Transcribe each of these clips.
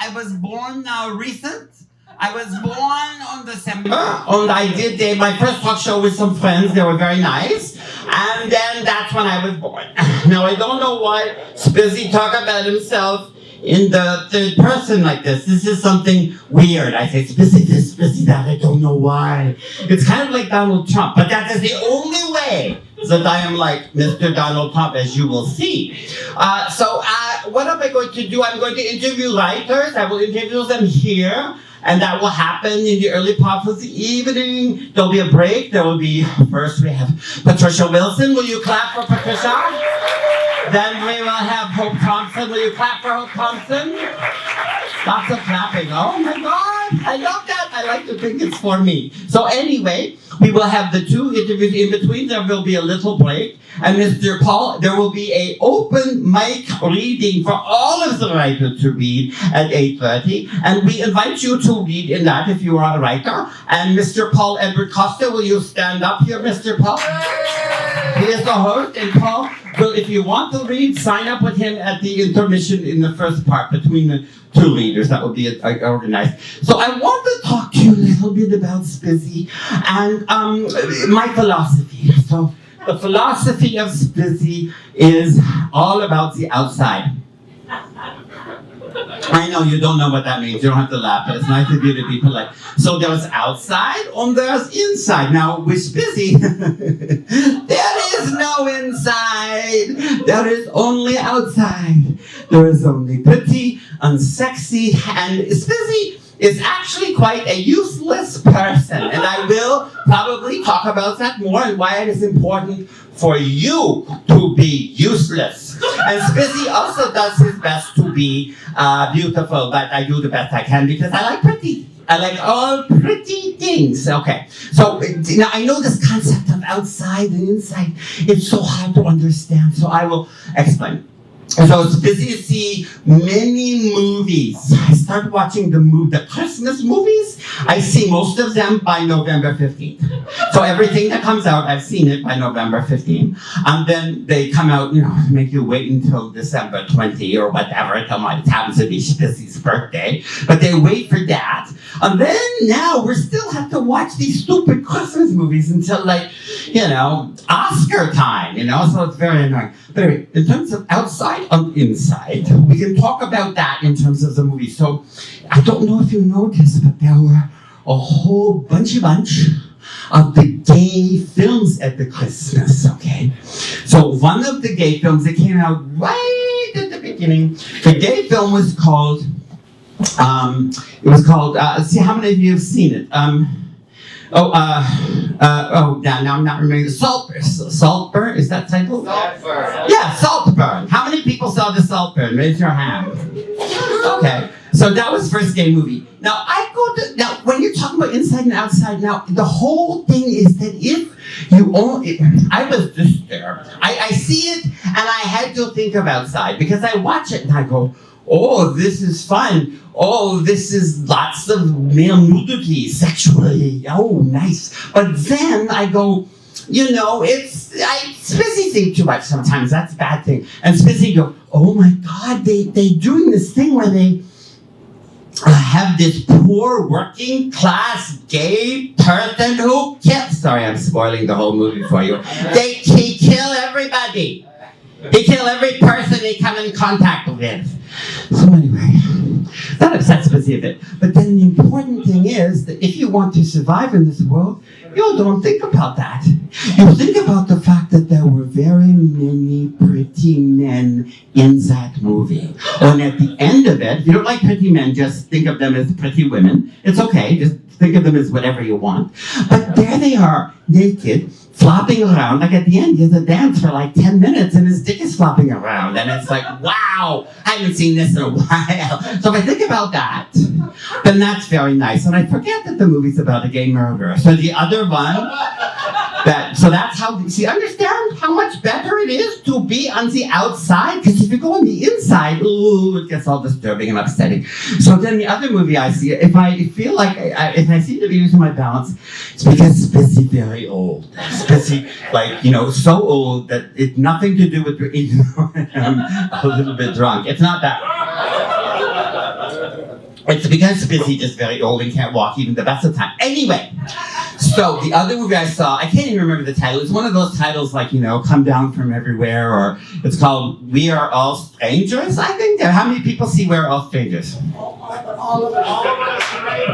I was born recent. I was born on December, and I did my first talk show with some friends. They were very nice, and then that's when I was born. Now, I don't know why Spizzy talk about himself in the third person like this. This is something weird. I say, Spizzy this, Spizzy that, I don't know why. It's kind of like Donald Trump, but that is the only way that I am like Mr. Donald Trump, as you will see. So what am I going to do? I'm going to interview writers. I will interview them here. And that will happen in the early part of the evening. There'll be a break. There will be, first we have Patricia Wilson. Will you clap for Patricia? Then we will have Hope Thompson. Will you clap for Hope Thompson? Lots of clapping. Oh my God, I love that. I like to think it's for me. So anyway, we will have the two interviews in between. There will be a little break. And Mr. Paul, there will be an open mic reading for all of the writers to read at 8:30. And we invite you to read in that if you are a writer. And Mr. Paul Edward Costa, will you stand up here, Mr. Paul? He is the host, and Paul, well, if you want to read, sign up with him at the intermission in the first part between the two readers. That would be organized. So I want to talk to you a little bit about Spizzy and my philosophy. So the philosophy of Spizzy is all about the outside. I know you don't know what that means. You don't have to laugh, but it's nice of you to be polite. So there's outside and there's inside. Now with Spizzy, there is no inside. There is only outside. There is only pretty and sexy, and Spizzy is actually quite a useless person. And I will probably talk about that more and why it is important for you to be useless. And Spizzy also does his best to be beautiful, but I do the best I can because I like pretty. I like all pretty things. Okay, so now I know this concept of outside and inside. It's so hard to understand, so I will explain. So it's busy to see many movies. I start watching the Christmas movies. I see most of them by November 15th. So everything that comes out, I've seen it by November 15th. And then they come out, make you wait until December 20 or whatever. It happens to be Spizzy's birthday. But they wait for that. And then now we still have to watch these stupid Christmas movies until Oscar time, so it's very annoying. But anyway, in terms of outside and inside, we can talk about that in terms of the movie. So I don't know if you noticed, but there were a whole bunch of the gay films at the Christmas, okay? So one of the gay films that came out right at the beginning, the gay film was called, see how many of you have seen it? Now I'm not remembering. Saltburn, is that title? Saltburn. Yeah, Saltburn. How many people saw the Saltburn? Raise your hand. Okay, so that was first gay movie. Now when you're talking about inside and outside, now the whole thing is that if you only, I was disturbed. I see it and I had to think of outside because I watch it and I go, oh, this is fun. Oh, this is lots of male nudity sexually. Oh, nice. But then I go, Spizzy think too much sometimes. That's a bad thing. And Spizzy go, oh my God, they doing this thing where they have this poor working class gay person who kills. Sorry, I'm spoiling the whole movie for you. They kill everybody. They kill every person they come in contact with. So anyway, that upsets Spizzy a bit. But then the important thing is that if you want to survive in this world, you don't think about that. You think about the fact that there were very many pretty men in that movie. And at the end of it, if you don't like pretty men, just think of them as pretty women. It's okay, just think of them as whatever you want. But there they are, naked, flopping around. Like at the end, he has a dance for like 10 minutes and his dick is flopping around. And it's like, wow, I haven't seen this in a while. So if I think about that, then that's very nice. And I forget that the movie's about a gay murderer. So the other one, so that's how, see, understand how much better it is to be on the outside? Because if you go on the inside, ooh, it gets all disturbing and upsetting. So then the other movie I see, if I feel like, if I seem to be losing my balance, it's because Spizzy very old. Spizzy, so old that it's nothing to do with, I'm a little bit drunk. It's not that. It's because Spizzy is very old and can't walk even the best of the time. Anyway, so the other movie I saw, I can't even remember the title. It's one of those titles like, Come Down From Everywhere, or it's called We Are All Strangers, I think. How many people see We're All Strangers? All of us.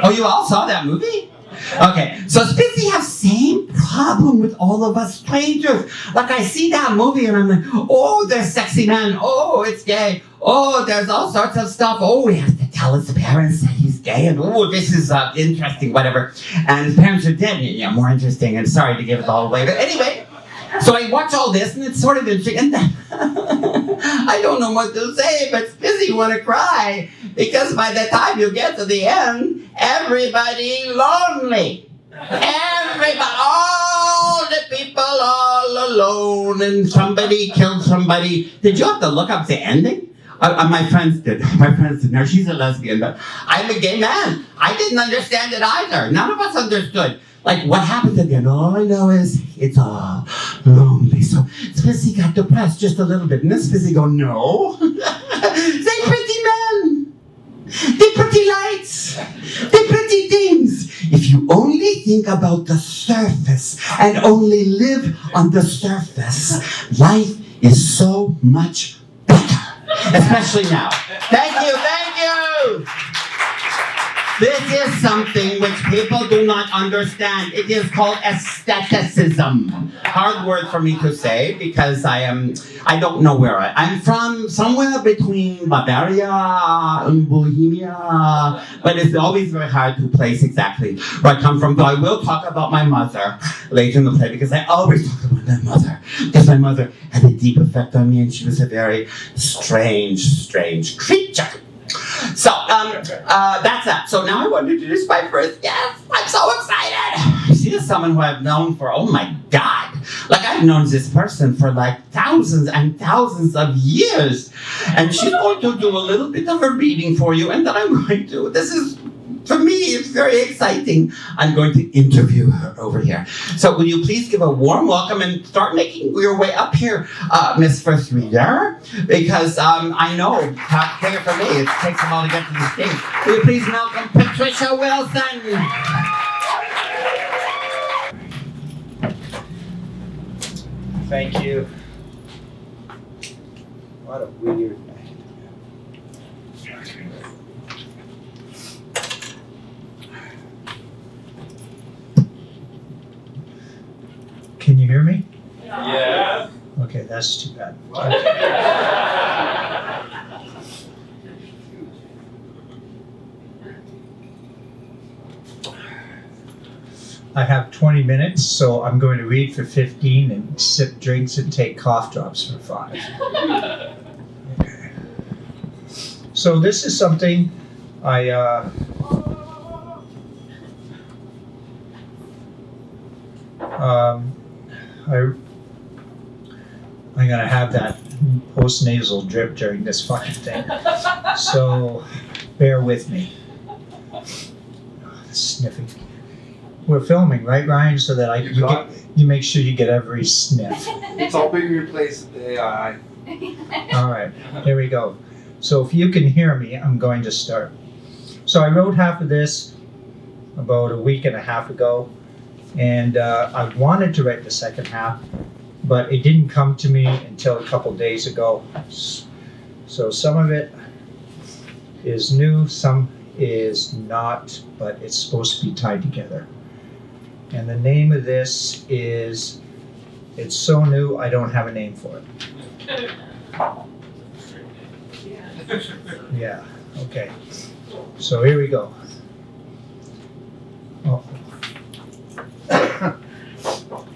Oh, you all saw that movie? Okay, so Spizzy has same problem with All of Us Strangers. Like, I see that movie and I'm like, oh, there's sexy men. Oh, it's gay. Oh, there's all sorts of stuff. Oh, we have to tell his parents that he's gay. And oh, this is interesting, whatever. And his parents are dead. Yeah, more interesting. And sorry to give it all away. But anyway, so I watch all this and it's sort of interesting. And then I don't know what to say, but Spizzy want to cry. Because by the time you get to the end, everybody lonely. Everybody, all the people all alone, and somebody killed somebody. Did you have to look up the ending? My friends did. Now, she's a lesbian, but I'm a gay man. I didn't understand it either. None of us understood. Like, what happened at the end? All I know is it's all lonely. So Spizzy got depressed just a little bit. And then Spizzy go, no. They pretty men. They pretty lights. They pretty things. If you only think about the surface and only live on the surface, life is so much better. Especially now. Thank you. This is something which people do not understand. It is called aestheticism. Hard word for me to say because I don't know where I'm from, somewhere between Bavaria and Bohemia, but it's always very hard to place exactly where I come from. Though I will talk about my mother later in the play because I always talk about my mother. Because my mother had a deep effect on me and she was a very strange creature. So, that's that. So now I want to introduce my first guest. I'm so excited. She is someone who I've known for, oh my God. Like, I've known this person for like thousands and thousands of years. And she's going to do a little bit of a reading for you. And then I'm going to, for me, it's very exciting. I'm going to interview her over here. So will you please give a warm welcome and start making your way up here, Miss First Reader? Because I know, take it from me, it takes a while to get to the stage. Will you please welcome Patricia Wilson? Thank you. What a weird night. Can you hear me? Yeah. Okay, that's too bad. I have 20 minutes, so I'm going to read for 15 and sip drinks and take cough drops for 5. Okay. So this is something I'm gonna have that post-nasal drip during this fucking thing. So bear with me. Sniffing. We're filming, right, Ryan? So that you make sure you get every sniff. It's all being replaced with AI. All right, here we go. So if you can hear me, I'm going to start. So I wrote half of this about a week and a half ago, and I wanted to write the second half, but it didn't come to me until a couple days ago. So some of it is new, some is not, but it's supposed to be tied together. And the name of this is, it's so new I don't have a name for it. Yeah, okay. So here we go. Oh.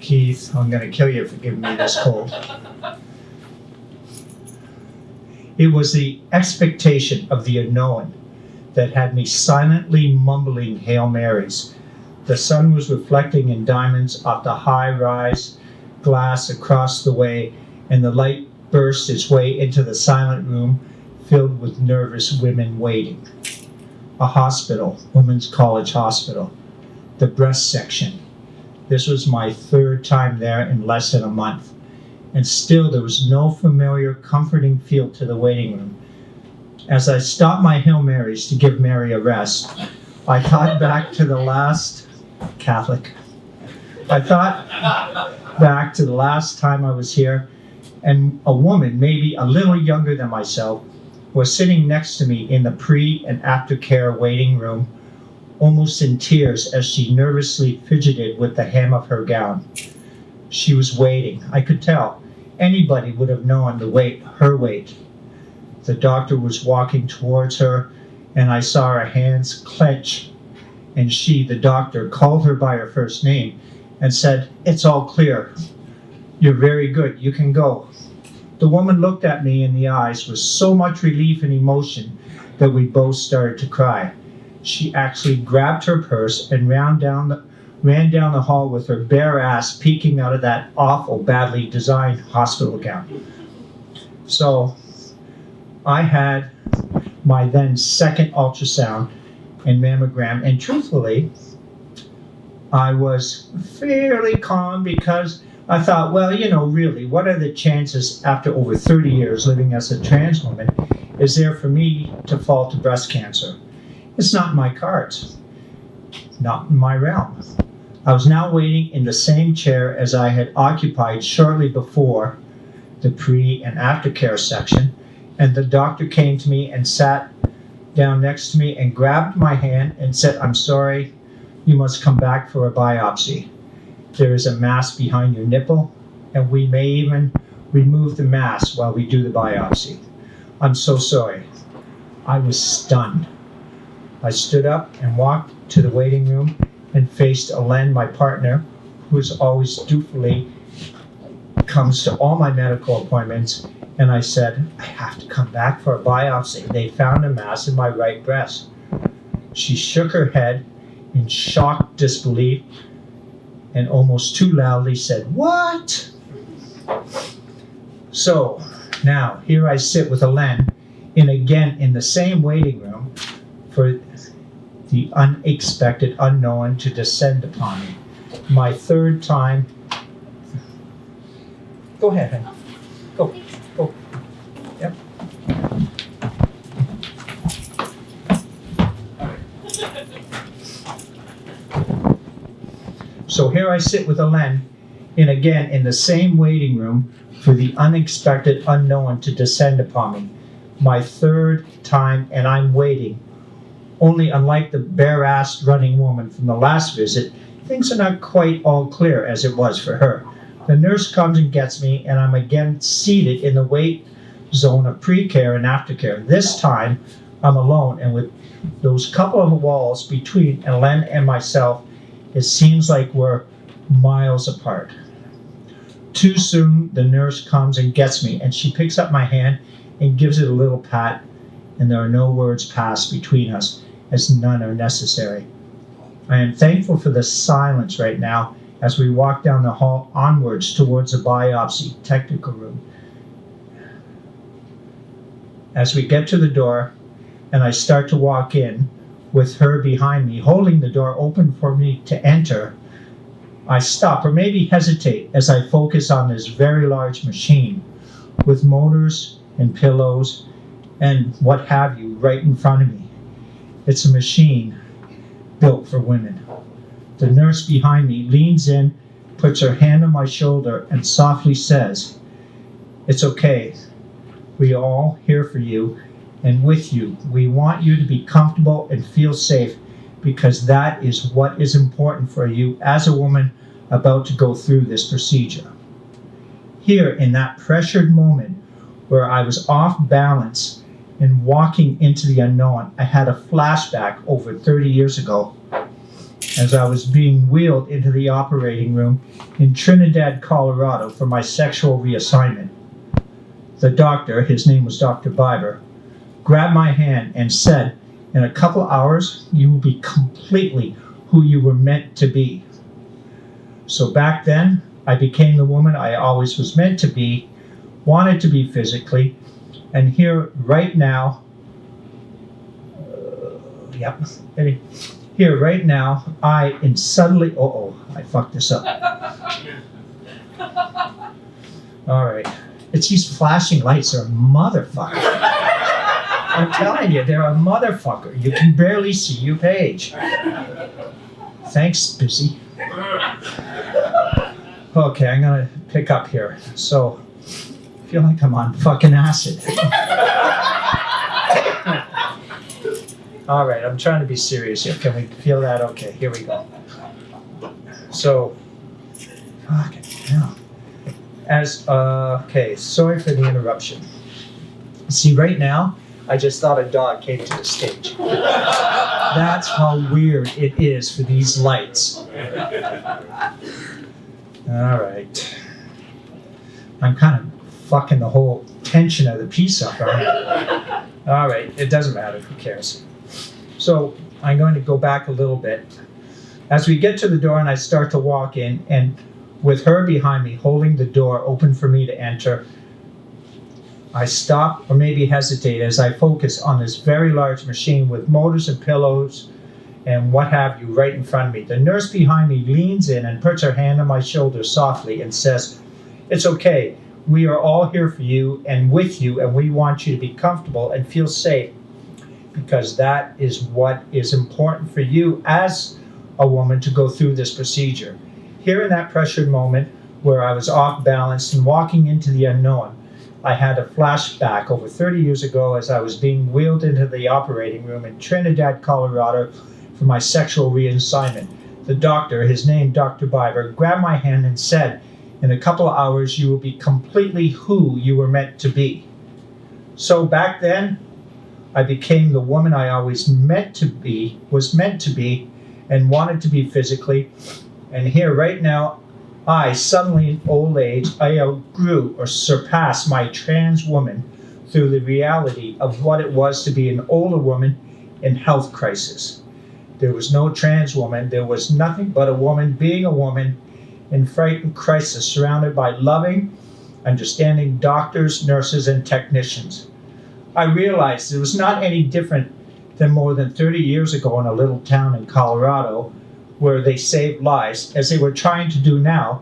Keith, I'm gonna kill you for giving me this cold. It was the expectation of the unknown that had me silently mumbling Hail Marys. The sun was reflecting in diamonds off the high-rise glass across the way, and the light burst its way into the silent room filled with nervous women waiting. A hospital, women's college hospital, the breast section. This was my 3rd time there in less than a month, and still there was no familiar, comforting feel to the waiting room. As I stopped my Hail Marys to give Mary a rest, I thought back to the last Catholic. I thought back to the last time I was here, and a woman, maybe a little younger than myself, was sitting next to me in the pre and aftercare waiting room, almost in tears as she nervously fidgeted with the hem of her gown. She was waiting. I could tell. Anybody would have known her weight. The doctor was walking towards her, and I saw her hands clench, and she, the doctor, called her by her first name and said, "It's all clear. You're very good. You can go." The woman looked at me in the eyes with so much relief and emotion that we both started to cry. She actually grabbed her purse and ran down the hall with her bare ass peeking out of that awful, badly designed hospital gown. So I had my then second ultrasound and mammogram, and truthfully, I was fairly calm because I thought, well, really, what are the chances after over 30 years living as a trans woman is there for me to fall to breast cancer? It's not in my cards, not in my realm. I was now waiting in the same chair as I had occupied shortly before the pre and aftercare section, and the doctor came to me and sat down next to me and grabbed my hand and said, "I'm sorry, you must come back for a biopsy. There is a mass behind your nipple, and we may even remove the mass while we do the biopsy. I'm so sorry." I was stunned. I stood up and walked to the waiting room and faced Alen, my partner, who is always dutifully comes to all my medical appointments, and I said, "I have to come back for a biopsy. They found a mass in my right breast." She shook her head in shocked disbelief and almost too loudly said, "What?" So now here I sit with Alen in the same waiting room for the unexpected unknown to descend upon me. My third time. Go ahead, honey. Go. Yep. So here I sit with Alen in the same waiting room for the unexpected unknown to descend upon me. My third time, and I'm waiting. Only unlike the bare-assed running woman from the last visit, things are not quite all clear as it was for her. The nurse comes and gets me, and I'm again seated in the wait zone of pre-care and aftercare. This time, I'm alone, and with those couple of walls between Alen and myself, it seems like we're miles apart. Too soon, the nurse comes and gets me, and she picks up my hand and gives it a little pat, and there are no words passed between us, as none are necessary. I am thankful for the silence right now as we walk down the hall onwards towards the biopsy technical room. As we get to the door, and I start to walk in, with her behind me, holding the door open for me to enter, I stop or maybe hesitate as I focus on this very large machine with motors and pillows and what have you right in front of me. It's a machine built for women. The nurse behind me leans in, puts her hand on my shoulder, and softly says, "It's okay. We are all here for you and with you. We want you to be comfortable and feel safe because that is what is important for you as a woman about to go through this procedure." Here, in that pressured moment where I was off balance and walking into the unknown, I had a flashback over 30 years ago as I was being wheeled into the operating room in Trinidad, Colorado for my sexual reassignment. The doctor, his name was Dr. Biber, grabbed my hand and said, "In a couple hours, you will be completely who you were meant to be." So back then, I became the woman I always was meant to be, wanted to be physically, and here right now, here right now, I fucked this up. All right, it's these flashing lights are motherfucker. I'm telling you, they're a motherfucker. You can barely see your page. Thanks, Spizzy. Okay, I'm gonna pick up here. So, I feel like I'm on fucking acid. All right, I'm trying to be serious here. Can we feel that? Okay, here we go. So, fucking hell. Okay, sorry for the interruption. See, right now, I just thought a dog came to the stage. That's how weird it is for these lights. All right. I'm kind of fucking the whole tension of the piece up, aren't I? All right, it doesn't matter. Who cares? So I'm going to go back a little bit. As we get to the door and I start to walk in, and with her behind me holding the door open for me to enter, I stop or maybe hesitate as I focus on this very large machine with motors and pillows and what have you right in front of me. The nurse behind me leans in and puts her hand on my shoulder softly and says, "It's okay. We are all here for you and with you, and we want you to be comfortable and feel safe, because that is what is important for you as a woman to go through this procedure." Here in that pressured moment where I was off balance and walking into the unknown, I had a flashback over 30 years ago as I was being wheeled into the operating room in Trinidad, Colorado for my sexual reassignment. The doctor, his name Dr. Biber, grabbed my hand and said, "In a couple of hours you will be completely who you were meant to be." So back then, I became the woman I always was meant to be, and wanted to be physically. And here right now, I suddenly in old age, I outgrew or surpassed my trans woman through the reality of what it was to be an older woman in health crisis. There was no trans woman, there was nothing but a woman being a woman in frightened crisis, surrounded by loving, understanding doctors, nurses, and technicians. I realized it was not any different than more than 30 years ago in a little town in Colorado, where they saved lives, as they were trying to do now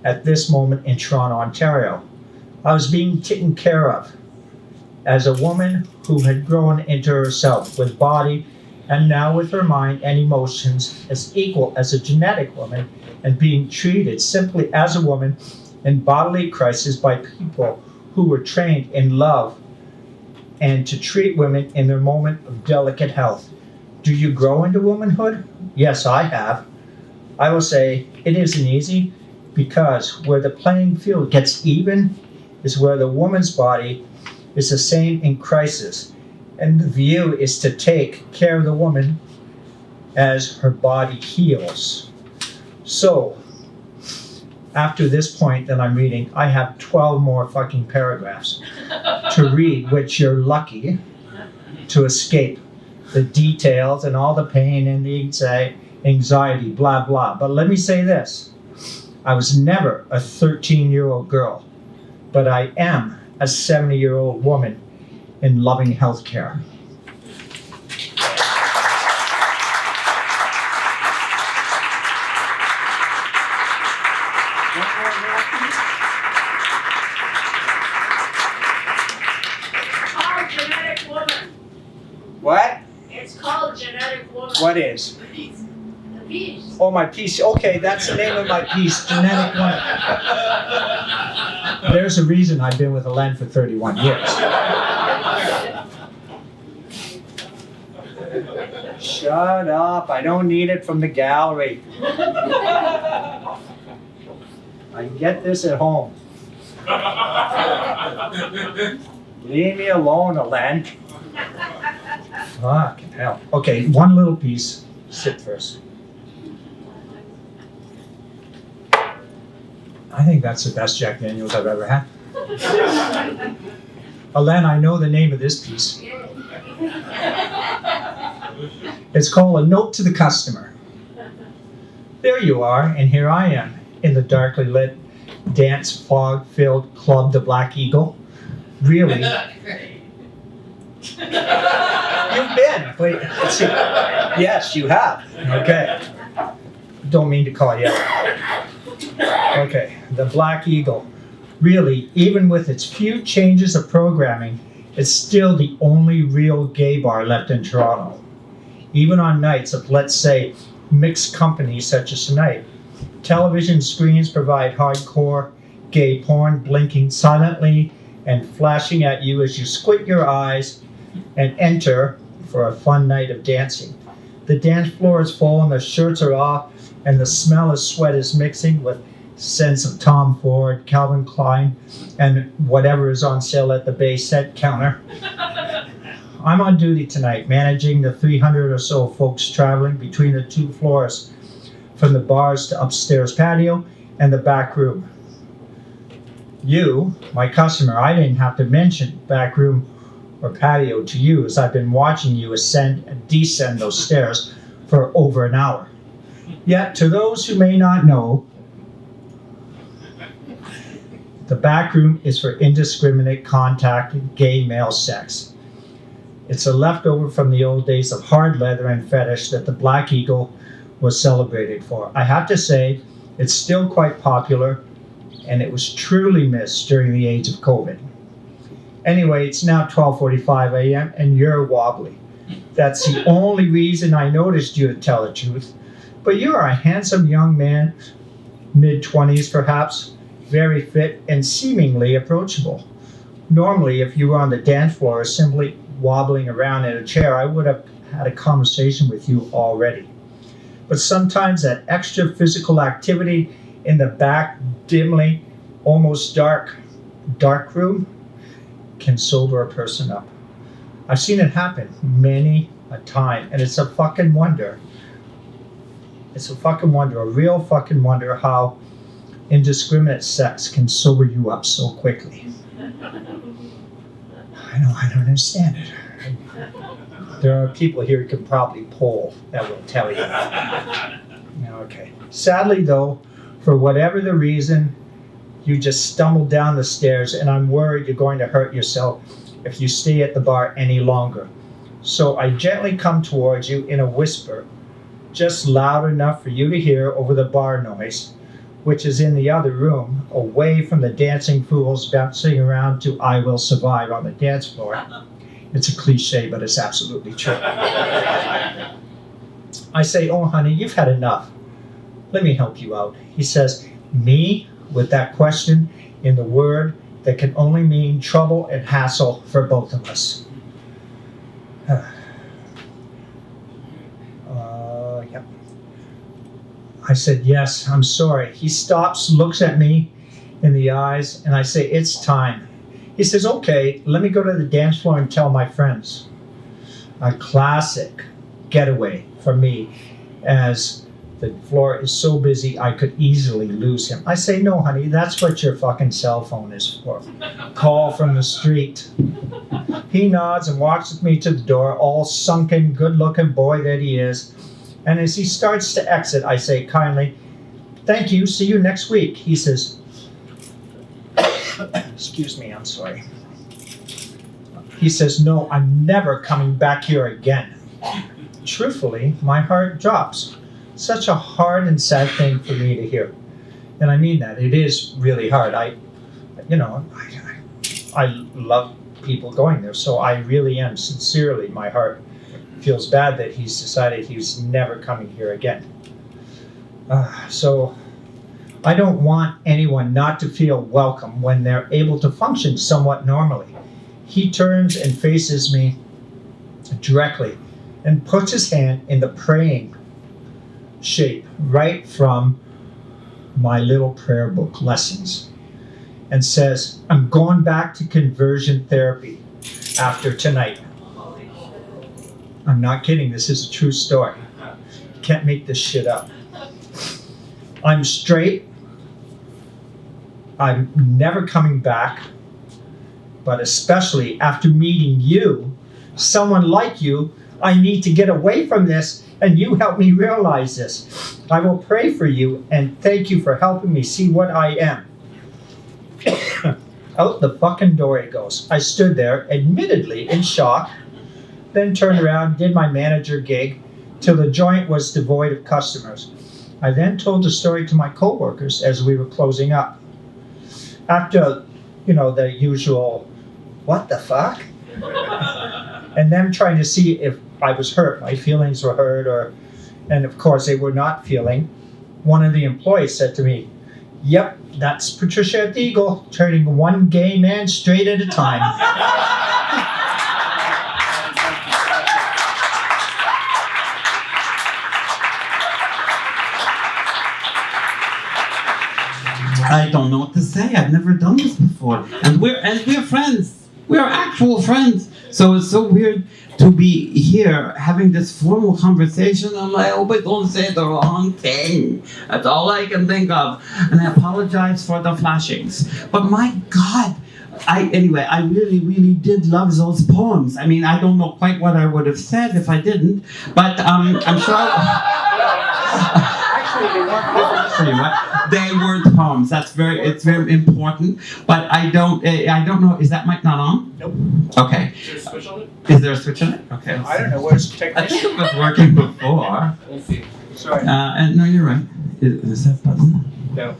at this moment in Toronto, Ontario. I was being taken care of as a woman who had grown into herself with body and now with her mind and emotions as equal as a genetic woman, and being treated simply as a woman in bodily crisis by people who were trained in love and to treat women in their moment of delicate health. Do you grow into womanhood? Yes, I have. I will say it isn't easy, because where the playing field gets even is where the woman's body is the same in crisis, and the view is to take care of the woman as her body heals. So, after this point that I'm reading, I have 12 more fucking paragraphs to read, which you're lucky to escape the details and all the pain and the anxiety, blah, blah. But let me say this. I was never a 13-year-old girl, but I am a 70-year-old woman in loving healthcare. What? It's called Genetic Woman. What is? The piece. Oh, my piece. Okay, that's the name of my piece, Genetic Woman. There's a reason I've been with Alen for 31 years. Shut up. I don't need it from the gallery. I can get this at home. Leave me alone, Alen. Fucking hell. Okay, one little piece. Sit first. I think that's the best Jack Daniels I've ever had. Alen, I know the name of this piece. It's called A Note to the Customer. There you are, and here I am in the darkly lit, dance fog-filled Club the Black Eagle. Really? You've been. Wait, let's see. Yes, you have. Okay. Don't mean to call you out. Okay, the Black Eagle. Really, even with its few changes of programming, It's still the only real gay bar left in Toronto. Even on nights of, let's say, mixed company such as tonight, television screens provide hardcore gay porn blinking silently and flashing at you as you squint your eyes and enter for a fun night of dancing. The dance floor is full and the shirts are off and the smell of sweat is mixing with scents of Tom Ford, Calvin Klein, and whatever is on sale at the Bay set counter. I'm on duty tonight, managing the 300 or so folks traveling between the two floors, from the bars to upstairs patio and the back room. You, my customer, I didn't have to mention back room or patio to you, as I've been watching you ascend and descend those stairs for over an hour. Yet, to those who may not know, the back room is for indiscriminate contact with gay male sex. It's a leftover from the old days of hard leather and fetish that the Black Eagle was celebrated for. I have to say, it's still quite popular, and it was truly missed during the age of COVID. Anyway, it's now 12:45 a.m. and you're wobbly. That's the only reason I noticed you, to tell the truth. But you're a handsome young man, mid-20s perhaps, very fit and seemingly approachable. Normally, if you were on the dance floor or simply wobbling around in a chair, I would have had a conversation with you already. But sometimes that extra physical activity in the back, dimly, almost dark room can sober a person up. I've seen it happen many a time, and it's a fucking wonder. It's a fucking wonder, a real fucking wonder how indiscriminate sex can sober you up so quickly. I don't understand it. There are people here who can probably poll that will tell you. Okay. Sadly though, for whatever the reason, you just stumbled down the stairs, and I'm worried you're going to hurt yourself if you stay at the bar any longer. So I gently come towards you in a whisper, just loud enough for you to hear over the bar noise, which is in the other room, away from the dancing fools bouncing around to I Will Survive on the dance floor. It's a cliche, but it's absolutely true. I say, oh honey, you've had enough. Let me help you out. He says, me? With that question in the word that can only mean trouble and hassle for both of us. Yep. I said, yes, I'm sorry. He stops, looks at me in the eyes, and I say, it's time. He says, okay, let me go to the dance floor and tell my friends. A classic getaway for me, as the floor is so busy I could easily lose him. I say, no, honey, that's what your fucking cell phone is for. Call from the street. He nods and walks with me to the door, all sunken, good-looking boy that he is. And as he starts to exit, I say kindly, thank you, see you next week. He says, excuse me, I'm sorry. He says, no, I'm never coming back here again. Truthfully, my heart drops. Such a hard and sad thing for me to hear. And I mean that. It is really hard. I love people going there, so I really am sincerely, my heart feels bad that he's decided he's never coming here again. So I don't want anyone not to feel welcome when they're able to function somewhat normally. He turns and faces me directly and puts his hand in the praying shape right from my little prayer book lessons and says, I'm going back to conversion therapy after tonight. I'm not kidding, this is a true story. Can't make this shit up. I'm straight. I'm never coming back, but especially after meeting you, someone like you, I need to get away from this, and you help me realize this. I will pray for you and thank you for helping me see what I am. Out the fucking door it goes. I stood there, admittedly in shock, then turned around, did my manager gig till the joint was devoid of customers. I then told the story to my coworkers as we were closing up. After, the usual, what the fuck? and them trying to see if I was hurt, my feelings were hurt, and of course they were not feeling. One of the employees said to me, "Yep, that's Patricia at the Eagle, turning one gay man straight at a time." I don't know what to say. I've never done this before, and we're friends. We're actual friends. So it's so weird to be here having this formal conversation. I'm like, I hope I don't say the wrong thing. That's all I can think of, and I apologize for the flashings. But my God. I really, really did love those poems. I mean, I don't know quite what I would have said if I didn't, but I'm sure. Actually, they weren't poems. They weren't poems. It's very important. But I don't know. Is that mic not on? Nope. Okay. Is there a switch on it? Is there a switch on it? Okay. I don't know, where's the I think technician? it was working before. We'll see. Sorry. And no, you're right. Is that button? No.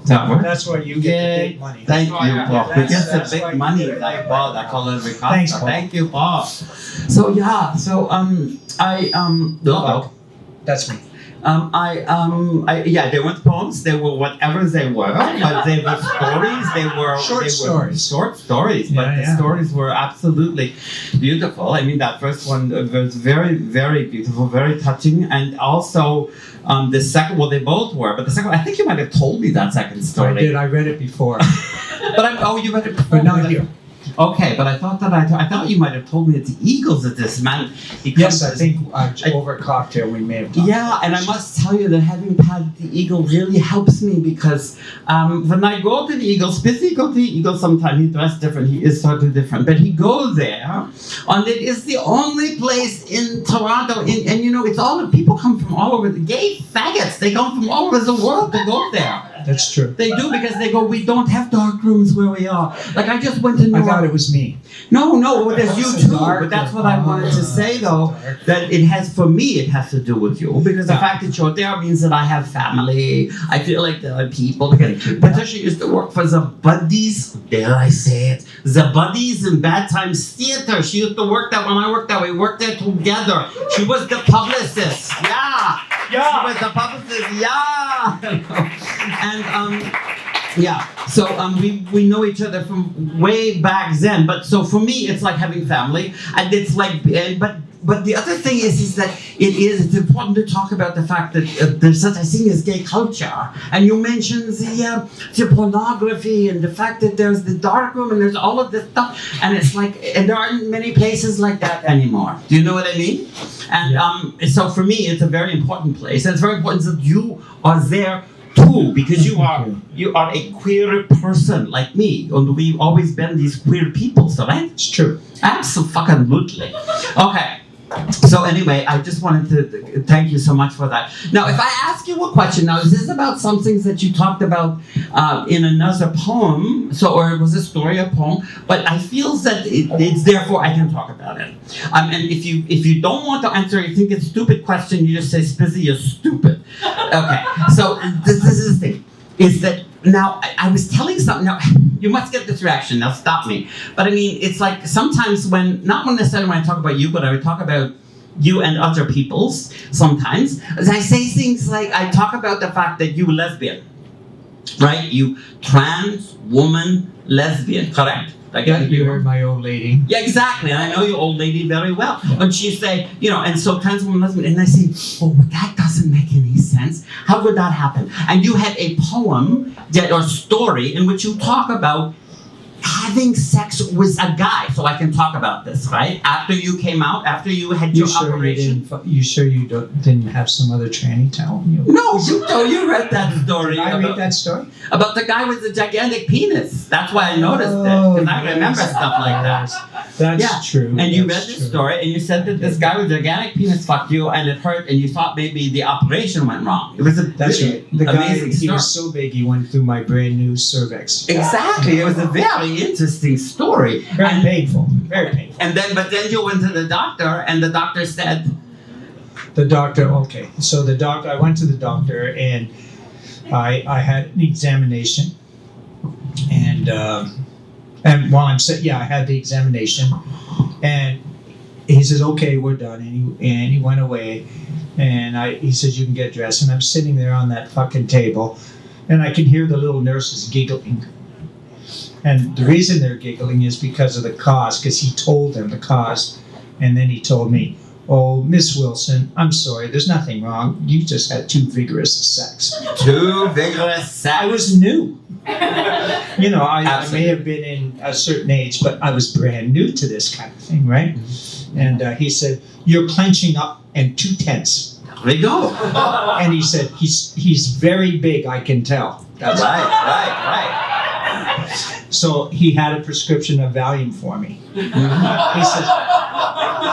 Does that work? That's where you get the big money. Thank you, Paul. We get the That's why big you money, get like it. Paul. I call it every Thanks, Paul. Thank you, Paul. So yeah, That's me. yeah, they weren't poems. They were whatever they were, but they were stories. They were short stories, but Yeah, the yeah. stories were absolutely beautiful. I mean, that first one was very, very beautiful, very touching, and also the second. Well, they both were, but the second one, I think you might have told me that second story. I did, I read it before. But you read it before. But not here. Okay, but I thought you might have told me it's the Eagles that this man. Yes, I think over cocktail we may have talked Yeah, about and I this. must tell you that having Pat the Eagle really helps me because when I go to the Eagle, Spizzy go to the Eagle sometime, he dressed different, he is totally different, but he goes there, and it is the only place in Toronto, and you know, it's all the people come from all over, the gay faggots, they come from all over the world to go there. That's true. They do because they go, we don't have dark rooms where we are. Like I just went to New I York. thought it was me. No, there's you It's a too. dark But that's room. what I wanted to say though, that it has, for me, it has to do with you. Because the Yeah. fact that you're there means that I have family. I feel like there are people. Because Patricia used to work for the Buddies, dare I say it, the Buddies in Bad Times Theater. She used to work there when I worked there. We worked there together. She was the publicist. Yeah. She was the publicist. Yeah. And yeah, so we know each other from way back then. But so for me, it's like having family, and it's like, but the other thing is that it's important to talk about the fact that there's such a thing as gay culture, and you mentioned the pornography and the fact that there's the dark room and there's all of this stuff, and it's like, and there aren't many places like that anymore. Do you know what I mean? And so for me, it's a very important place, and it's very important that you are there too, because you are a queer person like me, and we've always been these queer people, so right? It's true. Absolutely. Okay. So anyway, I just wanted to thank you so much for that. Now, if I ask you a question, now is this about some things that you talked about in another poem? Or it was a story, a poem? But I feel that it's therefore I can talk about it. And if you don't want to answer, you think it's a stupid question, you just say, Spizzy, you're stupid. Okay. So this is the thing. Is that now I was telling something. Now you must get this reaction. Now stop me. But I mean, it's like sometimes not necessarily when I talk about you, but I would talk about you and other people's. Sometimes as I say things like I talk about the fact that you lesbian, right? You trans woman lesbian, correct? Like You heard my old lady. Yeah, exactly. And I know your old lady very well. And she say, and so trans woman lesbian, and I say, oh, that doesn't make any sense. How would that happen? And you had a poem or story in which you talk about having sex with a guy. So I can talk about this, right? After you came out, after you had your operation. You sure you didn't have some other tranny telling you? No, you read that story. Did I read that story? About the guy with the gigantic penis. That's why I noticed it, because I remember stuff like that. That's true. And you read That's this true. story, and you said that this guy with a gigantic penis fucked you, and it hurt, and you thought maybe the operation went wrong. It was That's really right. The guy, amazing he story. was so big he went through my brand new cervix. Exactly. It was a very interesting story. Very painful. Very painful. But then you went to the doctor, and the doctor said, The doctor, okay. So I went to the doctor and I had an examination, and And while I'm sitting, I had the examination, and he says, "Okay, we're done." And he went away, and he says, "You can get dressed." And I'm sitting there on that fucking table, and I can hear the little nurses giggling. And the reason they're giggling is because of the cause, because he told them the cause, and then he told me, "Oh, Miss Wilson, I'm sorry, there's nothing wrong. You just had too vigorous sex." Too vigorous sex. I was new. You know, I may Absolutely. have been in a certain age, but I was brand new to this kind of thing, right? And he said, "You're clenching up and too tense." There we go. And he said, he's very big, I can tell. That's Right. So he had a prescription of Valium for me. He said,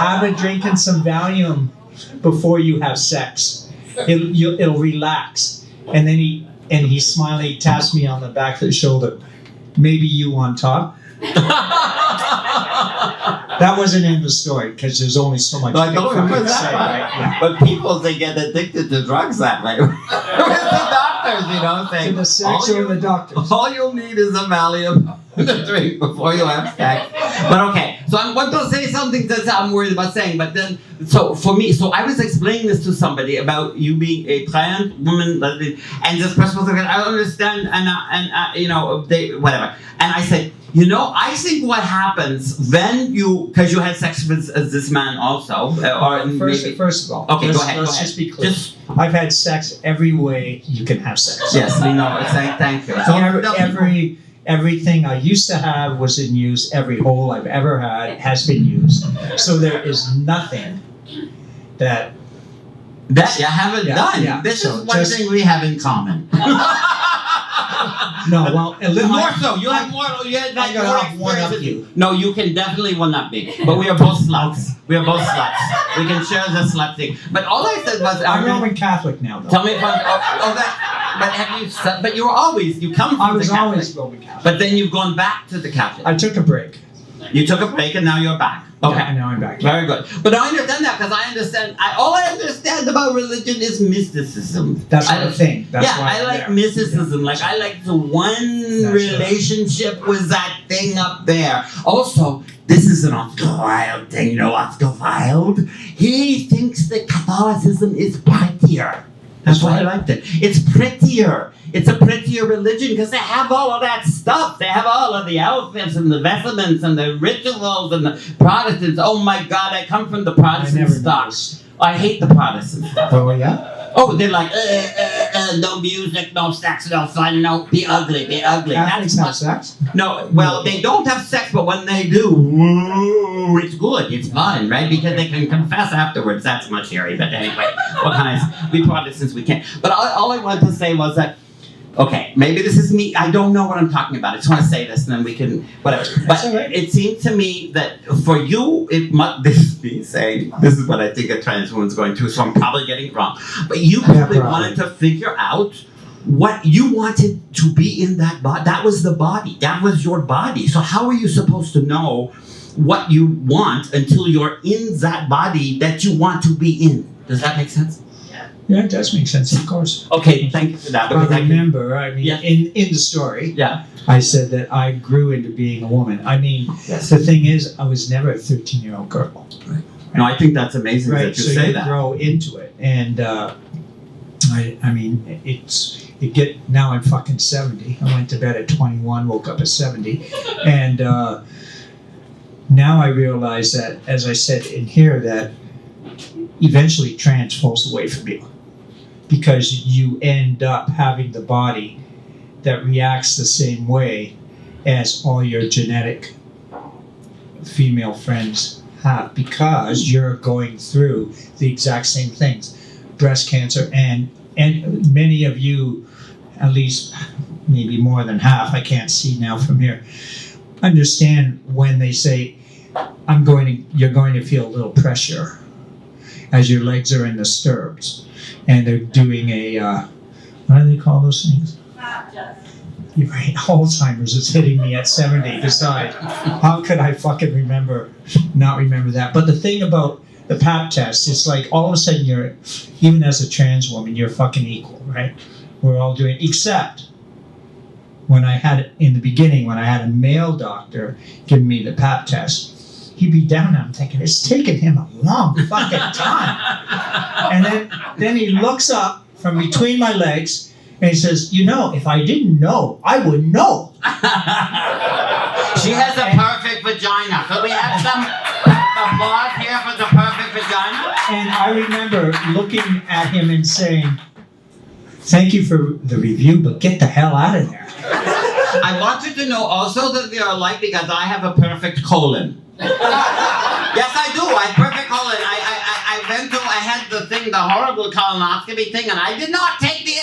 "Have a drink and some Valium before you have sex. It'll relax." And then he smilingly taps me on the back of the shoulder. "Maybe you on top." That wasn't in the story because there's only so much I don't remember can that say, part. right? Yeah. But people, they get addicted to drugs that way. With the doctors, To saying, the sex or the doctors. all you'll need is a Valium to drink before you have sex. But okay, so I want to say something that I'm worried about saying, but then, so for me, so I was explaining this to somebody about you being a trans woman, lesbian, and this person was like, "I don't understand," whatever. And I said, I think what happens when because you had sex with this man also, First of all, Okay, go ahead. Let's just be clear. I've had sex every way you can have sex. Yes, we know. Thank you. So Everything I used to have was in use. Every hole I've ever had has been used. So there is nothing that you haven't done. Yeah. This So is one just- thing we have in common. No, well, More so, you have more. You had I gotta more have one experience up than- you. No, you can definitely one up me. But we are both sluts. We are both sluts. We can share the slut thing. But all I said was, I'm Roman Catholic now, though. Tell me if I'm. But have you? But you come from I was the Catholic. always Roman Catholic. But then you've gone back to the Catholic. I took a break. You took a break and now you're back. Okay. Yeah, and now I'm back. Very good. But I understand that because all I understand about religion is mysticism. That's the thing. That's why I I'm like there. mysticism. Like I like the one relationship with that thing up there. Also, this is an Oscar Wilde thing. You know Oscar Wilde? He thinks that Catholicism is prettier. That's why I liked it. It's prettier. It's a prettier religion because they have all of that stuff. They have all of the outfits and the vestments and the rituals and the Protestants. Oh my God, I come from the Protestant stock. I hate the Protestant stuff. Oh, yeah? Oh, they're like, no music, no sex, no fun, no, be ugly, be ugly. Catholics have sex? No, well, they don't have sex, but when they do, whoa, it's good, it's fun, right? Because they can confess afterwards. That's much hairy, but anyway, what kind of, we Protestants, we can't. But all I wanted to say was that, okay, maybe this is me. I don't know what I'm talking about. I just want to say this, and then we can whatever. But it seemed to me that for you, it must. This is me saying this is what I think a trans woman's going through. So I'm probably getting it wrong. But you probably wanted to figure out what you wanted to be in that body. That was the body. That was your body. So how are you supposed to know what you want until you're in that body that you want to be in? Does that make sense? Yeah, it does make sense, of course. Okay, thank you for that. But remember, I mean, Yeah. in the story, Yeah. I said that I grew into being a woman. I mean, Yes. the thing is, I was never a 13-year-old girl. No, I think that's amazing Right, that you so say you that. grow into it. And now I'm fucking 70. I went to bed at 21, woke up at 70. And now I realize that, as I said in here, that eventually trans falls away from you. Because you end up having the body that reacts the same way as all your genetic female friends have, because you're going through the exact same things. Breast cancer, and many of you, at least maybe more than half, I can't see now from here, understand when they say, you're going to feel a little pressure as your legs are in the stirrups. And they're doing what do they call those things? You're right, Alzheimer's is hitting me at 70. Besides, how could I fucking not remember that? But the thing about the pap test, it's like all of a sudden even as a trans woman, you're fucking equal, right? We're all doing, except when I had a male doctor give me the pap test, he'd be down there. I'm thinking, it's taking him a long fucking time. And then he looks up from between my legs and he says, if I didn't know, I would know. She has a perfect vagina. Could we have some applause here for the perfect vagina? And I remember looking at him and saying, thank you for the review, but get the hell out of there. I want you to know also that we are alike because I have a perfect colon. Yes, I do. I have perfect colon. I had the horrible colonoscopy thing, and I did not take the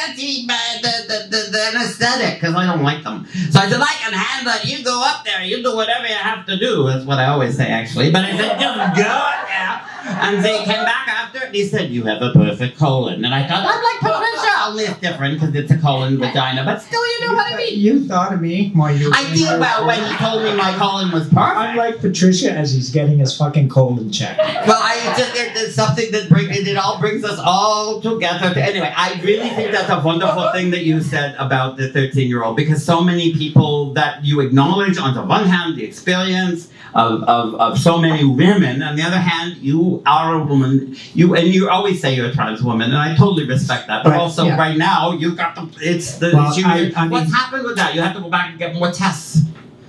anesthetic because I don't like them. So I said, I can handle it. You go up there. You do whatever you have to do. That's what I always say, actually. But I said, just go up there. And they came back after and he said, you have a perfect colon. And I thought, I'm like Patricia. Only it's different because it's a colon vagina. But still, you know what I mean. You thought of me while you were I did well when he told me my colon was perfect. I'm like Patricia as he's getting his fucking colon checked. Well, it's something that it all brings us all together. Anyway, I really think that's a wonderful thing that you said about the 13-year-old because so many people that you acknowledge on the one hand, the experience of so many women. On the other hand, you are a woman. You always say you're a trans woman, and I totally respect that. But also, right now, you got what's happened with that? You have to go back and get more tests.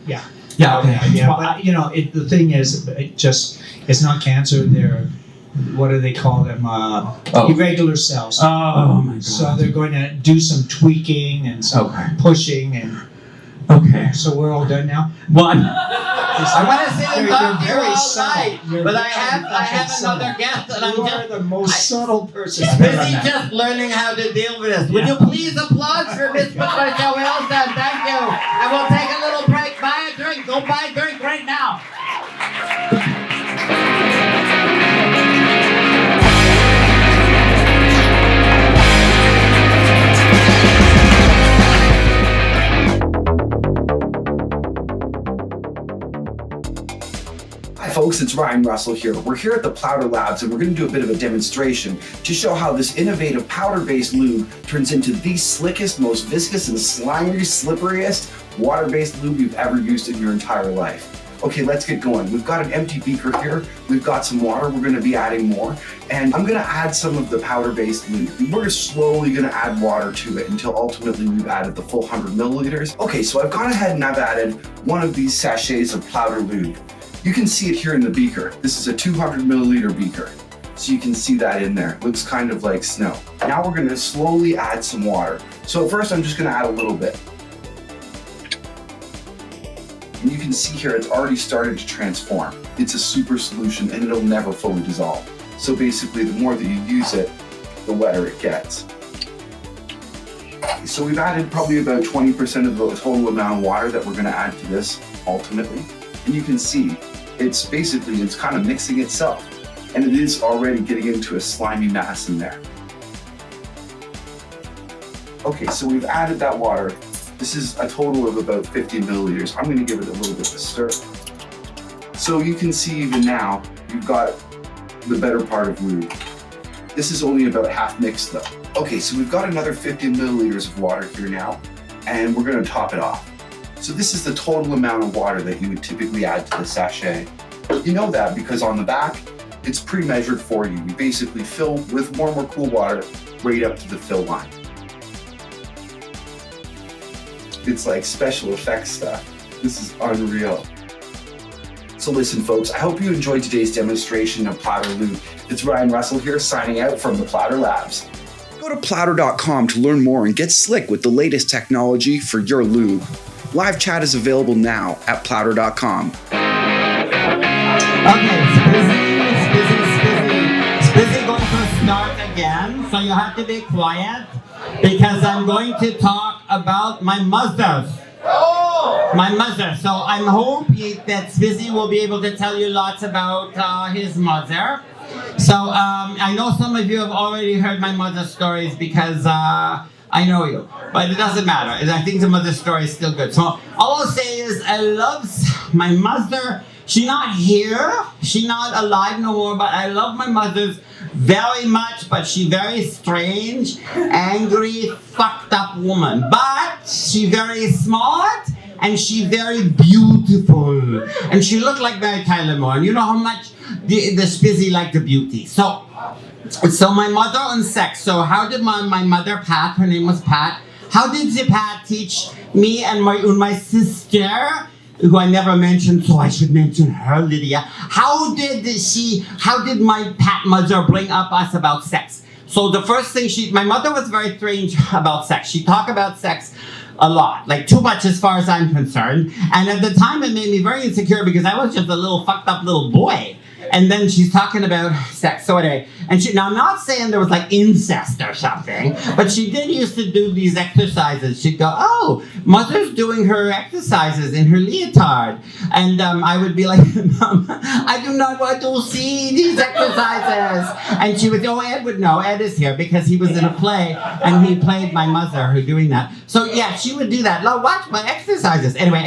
Yeah. Yeah. Okay. Yeah. But the thing is, it's not cancer. They're what do they call them? Irregular cells. Oh my God. So they're going to do some tweaking and some pushing and. Okay. So we're all done now. Well, I want to sit and talk to you all night, but I have another guest, and you are the most subtle person. Busy just learning how to deal with this. Would you please applaud for Miss Patricia Wilson? Thank you. And we'll take a little break. Buy a drink. Go buy a drink right now. Hi folks, it's Ryan Russell here. We're here at the Powder Labs and we're going to do a bit of a demonstration to show how this innovative powder-based lube turns into the slickest, most viscous and slimy, slipperiest water-based lube you've ever used in your entire life. Okay, let's get going. We've got an empty beaker here. We've got some water. We're going to be adding more. And I'm going to add some of the powder-based lube. We're slowly going to add water to it until ultimately we've added the full 100 milliliters. Okay, so I've gone ahead and I've added one of these sachets of powder lube. You can see it here in the beaker. This is a 200 milliliter beaker. So you can see that in there. It looks kind of like snow. Now we're going to slowly add some water. So first I'm just going to add a little bit. And you can see here it's already started to transform. It's a super solution and it'll never fully dissolve. So basically the more that you use it, the wetter it gets. So we've added probably about 20% of the total amount of water that we're going to add to this ultimately. And you can see it's kind of mixing itself. And it is already getting into a slimy mass in there. Okay, so we've added that water. This is a total of about 50 milliliters. I'm going to give it a little bit of a stir. So you can see even now, you've got the better part of lube. This is only about half mixed though. Okay, so we've got another 50 milliliters of water here now, and we're going to top it off. So this is the total amount of water that you would typically add to the sachet. You know that because on the back, it's pre-measured for you. You basically fill with warm or cool water right up to the fill line. It's like special effects stuff. This is unreal. So listen folks, I hope you enjoyed today's demonstration of Powder Lube. It's Ryan Russell here signing out from the Powder Labs. Go to plowder.com to learn more and get slick with the latest technology for your lube. Live chat is available now at plowder.com. Okay, Spizzy going to start again, so you have to be quiet because I'm going to talk about my mother. My mother. So I'm hoping that Spizzy will be able to tell you lots about his mother. So I know some of you have already heard my mother's stories because I know you, but it doesn't matter. And I think the mother's story is still good. So all I'll say is I love my mother. She's not here. She's not alive no more, but I love my mother's very much, but she very strange, angry, fucked up woman. But she very smart, and she very beautiful. And she looked like Mary Tyler Moore. And you know how much the Spizzy liked the beauty. So my mother and sex. So how did my mother, Pat, her name was Pat, how did the Pat teach me and my sister, who I never mentioned, so I should mention her, Lydia. How did my Pat mother bring up us about sex? So the first thing my mother was very strange about sex. She talked about sex a lot, like too much as far as I'm concerned. And at the time it made me very insecure because I was just a little fucked up little boy. And then she's talking about sex. So anyway, now I'm not saying there was like incest or something, but she did used to do these exercises. She'd go, oh, mother's doing her exercises in her leotard. And I would be like, Mom, I do not want to see these exercises. And she would, Ed would know, Ed is here because he was in a play and he played my mother who doing that. So yeah, she would do that. Now watch my exercises. Anyway,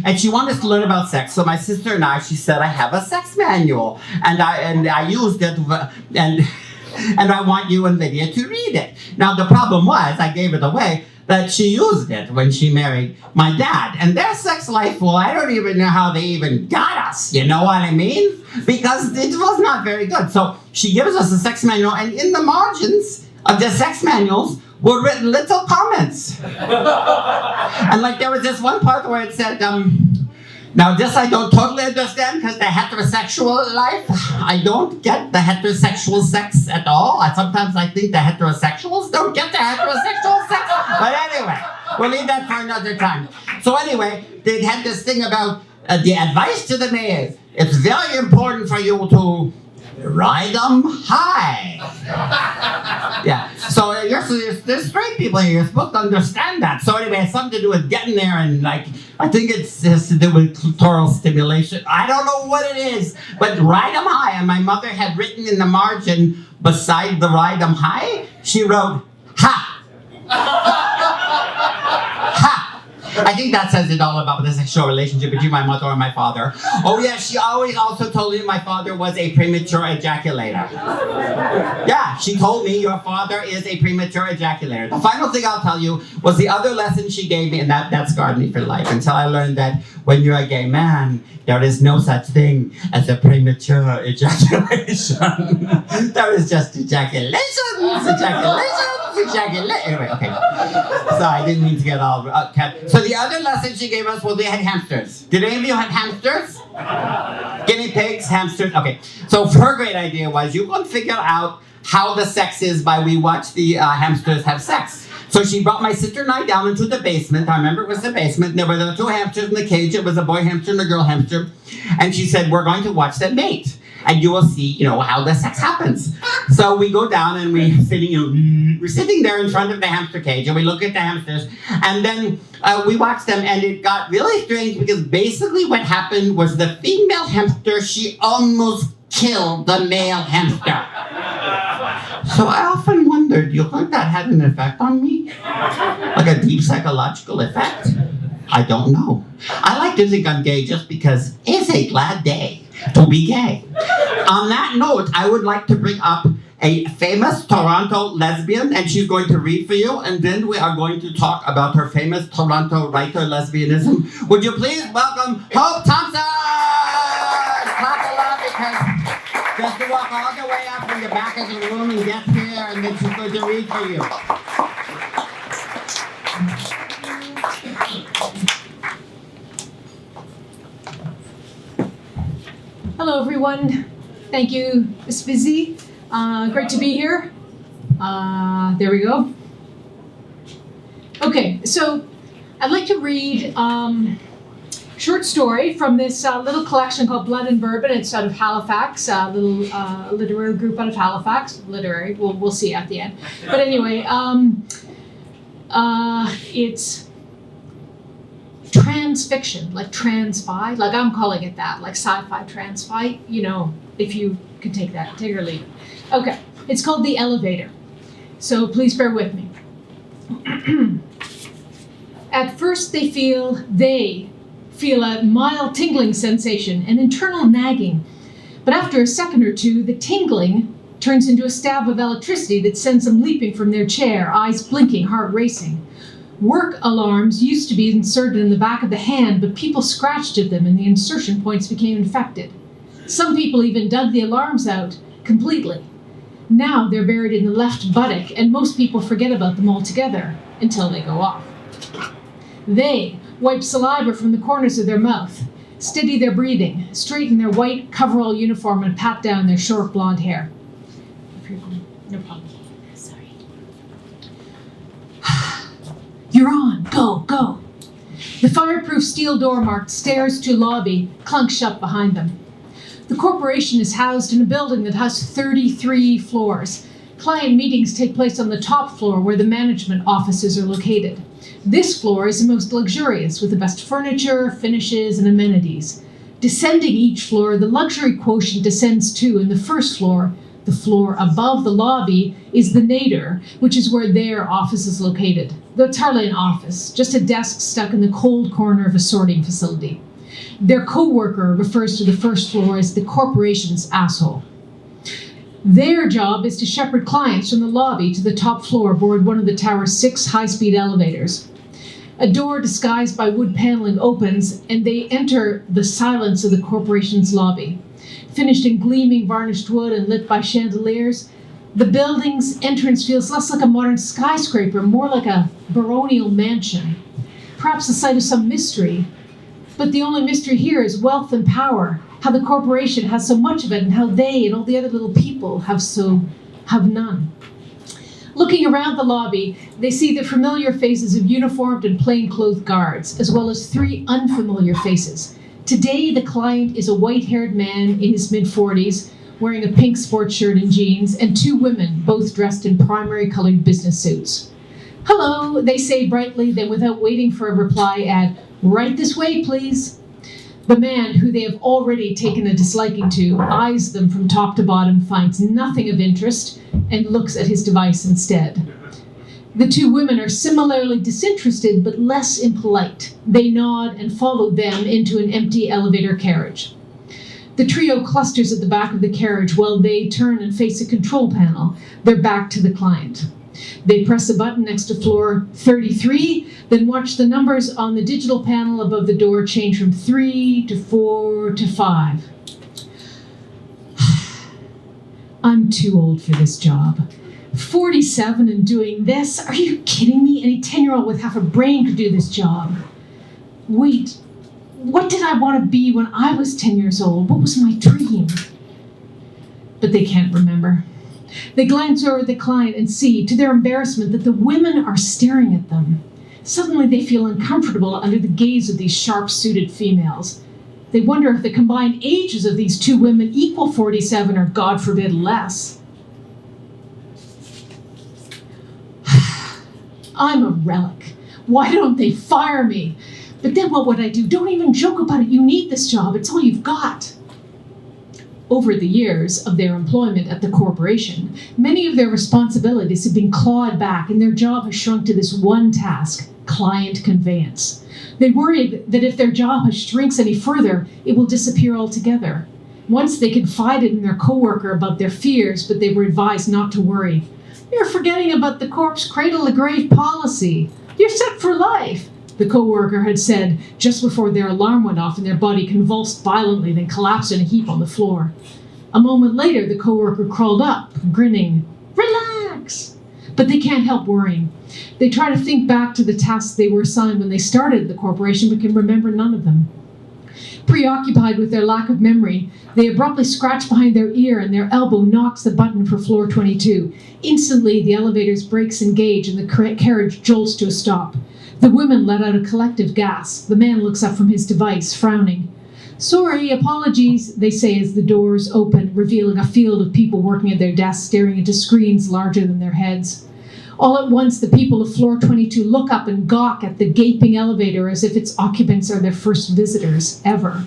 and she wanted us to learn about sex. So my sister and I, she said, I have a sex manual. And I used it, and I want you and Lydia to read it. Now the problem was, I gave it away, that she used it when she married my dad. And their sex life, well, I don't even know how they even got us, you know what I mean? Because it was not very good. So she gives us a sex manual, and in the margins of the sex manuals were written little comments. And like there was this one part where it said, now this I don't totally understand because the heterosexual life, I don't get the heterosexual sex at all. Sometimes I think the heterosexuals don't get the heterosexual sex. But anyway, we'll leave that for another time. So anyway, they had this thing about the advice to the males. It's very important for you to ride them high. Yeah, so there's straight people here. You're supposed to understand that. So anyway, it's something to do with getting there and like, I think it has to do with clitoral stimulation. I don't know what it is, but ride them high. And my mother had written in the margin beside the ride them high, she wrote, ha. Ha. I think that says it all about the sexual relationship between my mother and my father. Oh yeah, she always also told me my father was a premature ejaculator. Yeah, she told me your father is a premature ejaculator. The final thing I'll tell you was the other lesson she gave me, and that scarred me for life until I learned that when you're a gay man, there is no such thing as a premature ejaculation. There is just ejaculations. Anyway, okay. So I didn't mean to get all cut. So the other lesson she gave us was they had hamsters. Did any of you have hamsters? Guinea pigs, hamsters. Okay. So her great idea was you can figure out how the sex is by we watch the hamsters have sex. So she brought my sister and I down into the basement. I remember it was the basement. There were two hamsters in the cage. It was a boy hamster and a girl hamster. And she said, we're going to watch them mate. And you will see, how the sex happens. So we go down and we're sitting there in front of the hamster cage and we look at the hamsters. And then we watch them and it got really strange because basically what happened was the female hamster, she almost killed the male hamster. So I often wondered, do you think that had an effect on me? Like a deep psychological effect? I don't know. I like to think I'm gay just because it's a glad day to be gay. On that note, I would like to bring up a famous Toronto lesbian, and she's going to read for you, and then we are going to talk about her famous Toronto writer lesbianism. Would you please welcome Hope Thompson? Clap along because just to walk all the way up from the back of the room and get here, and then she's going to read for you. Hello, everyone. Thank you, Spizzy. Great to be here. There we go. Okay, so I'd like to read a short story from this little collection called Blood and Bourbon. It's out of Halifax, a little literary group out of Halifax. Literary, we'll see at the end. But anyway, it's trans fiction, like trans-fi, like I'm calling it that, like sci-fi trans-fi, if you can take that, take or leave it. Okay, it's called The Elevator, so please bear with me. At first they feel a mild tingling sensation, an internal nagging, but after a second or two, the tingling turns into a stab of electricity that sends them leaping from their chair, eyes blinking, heart racing. Work alarms used to be inserted in the back of the hand, but people scratched at them and the insertion points became infected. Some people even dug the alarms out completely. Now they're buried in the left buttock, and most people forget about them altogether until they go off. They wipe saliva from the corners of their mouth, steady their breathing, straighten their white coverall uniform, and pat down their short blonde hair. No problem. Sorry. You're on. Go, go. The fireproof steel door marked stairs to lobby clunk shut behind them. The corporation is housed in a building that has 33 floors. Client meetings take place on the top floor where the management offices are located. This floor is the most luxurious, with the best furniture, finishes, and amenities. Descending each floor, the luxury quotient descends too. In the first floor, the floor above the lobby, is the nadir, which is where their office is located. Though it's hardly an office, just a desk stuck in the cold corner of a sorting facility. Their co-worker refers to the first floor as the corporation's asshole. Their job is to shepherd clients from the lobby to the top floor aboard one of the tower's 6 high-speed elevators. A door disguised by wood paneling opens, and they enter the silence of the corporation's lobby. Finished in gleaming varnished wood and lit by chandeliers, the building's entrance feels less like a modern skyscraper, more like a baronial mansion. Perhaps the site of some mystery. But the only mystery here is wealth and power, how the corporation has so much of it and how they and all the other little people have none. Looking around the lobby, they see the familiar faces of uniformed and plainclothes guards, as well as 3 unfamiliar faces. Today, the client is a white-haired man in his mid-40s, wearing a pink sports shirt and jeans, and 2 women, both dressed in primary-colored business suits. Hello, they say brightly, then without waiting for a reply add, right this way, please. The man, who they have already taken a disliking to, eyes them from top to bottom, finds nothing of interest, and looks at his device instead. The 2 women are similarly disinterested, but less impolite. They nod and follow them into an empty elevator carriage. The trio clusters at the back of the carriage while they turn and face a control panel, their back to the client. They press a button next to floor 33, then watch the numbers on the digital panel above the door change from 3 to 4 to 5. I'm too old for this job. 47 and doing this? Are you kidding me? Any 10-year-old with half a brain could do this job. Wait, what did I want to be when I was 10 years old? What was my dream? But they can't remember. They glance over at the client and see, to their embarrassment, that the women are staring at them. Suddenly they feel uncomfortable under the gaze of these sharp-suited females. They wonder if the combined ages of these 2 women equal 47 or, God forbid, less. I'm a relic. Why don't they fire me? But then what would I do? Don't even joke about it. You need this job. It's all you've got. Over the years of their employment at the corporation, many of their responsibilities have been clawed back and their job has shrunk to this one task, client conveyance. They worry that if their job shrinks any further, it will disappear altogether. Once they confided in their coworker about their fears, but they were advised not to worry. You're forgetting about the corp's cradle-to-grave policy. You're set for life, the coworker had said just before their alarm went off and their body convulsed violently, then collapsed in a heap on the floor. A moment later, the coworker crawled up, grinning. Relax! But they can't help worrying. They try to think back to the tasks they were assigned when they started the corporation, but can remember none of them. Preoccupied with their lack of memory, they abruptly scratch behind their ear and their elbow knocks the button for floor 22. Instantly, the elevator's brakes engage and the carriage jolts to a stop. The women let out a collective gasp. The man looks up from his device, frowning. Sorry, apologies, they say as the doors open, revealing a field of people working at their desks, staring into screens larger than their heads. All at once, the people of floor 22 look up and gawk at the gaping elevator as if its occupants are their first visitors ever.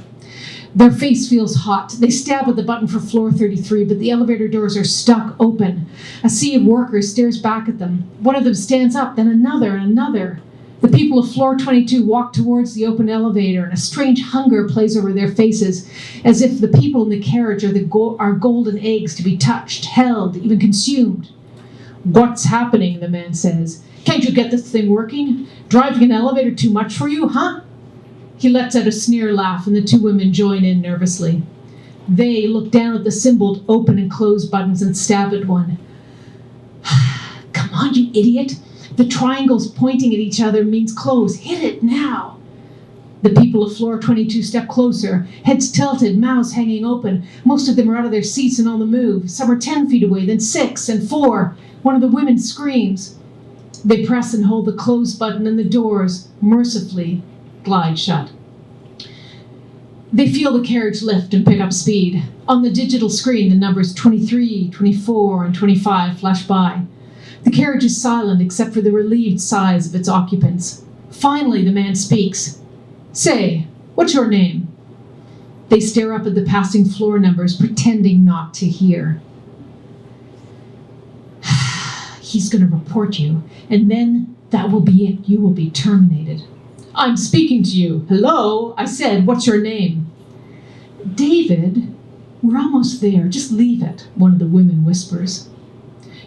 Their face feels hot. They stab at the button for floor 33, but the elevator doors are stuck open. A sea of workers stares back at them. One of them stands up, then another and another. The people of floor 22 walk towards the open elevator, and a strange hunger plays over their faces, as if the people in the carriage are golden eggs to be touched, held, even consumed. "What's happening?" the man says. "Can't you get this thing working? Driving an elevator too much for you, huh?" He lets out a sneer laugh, and the two women join in nervously. They look down at the symboled open and close buttons and stab at one. "Come on, you idiot. The triangles pointing at each other means close. Hit it now." The people of floor 22 step closer, heads tilted, mouths hanging open. Most of them are out of their seats and on the move. Some are 10 feet away, then 6 and 4. One of the women screams. They press and hold the close button, and the doors, mercifully, glide shut. They feel the carriage lift and pick up speed. On the digital screen, the numbers 23, 24, and 25 flash by. The carriage is silent except for the relieved sighs of its occupants. Finally, the man speaks. "Say, what's your name?" They stare up at the passing floor numbers, pretending not to hear. "He's going to report you, and then that will be it. You will be terminated." "I'm speaking to you. Hello? I said, what's your name?" "David, we're almost there. Just leave it," one of the women whispers.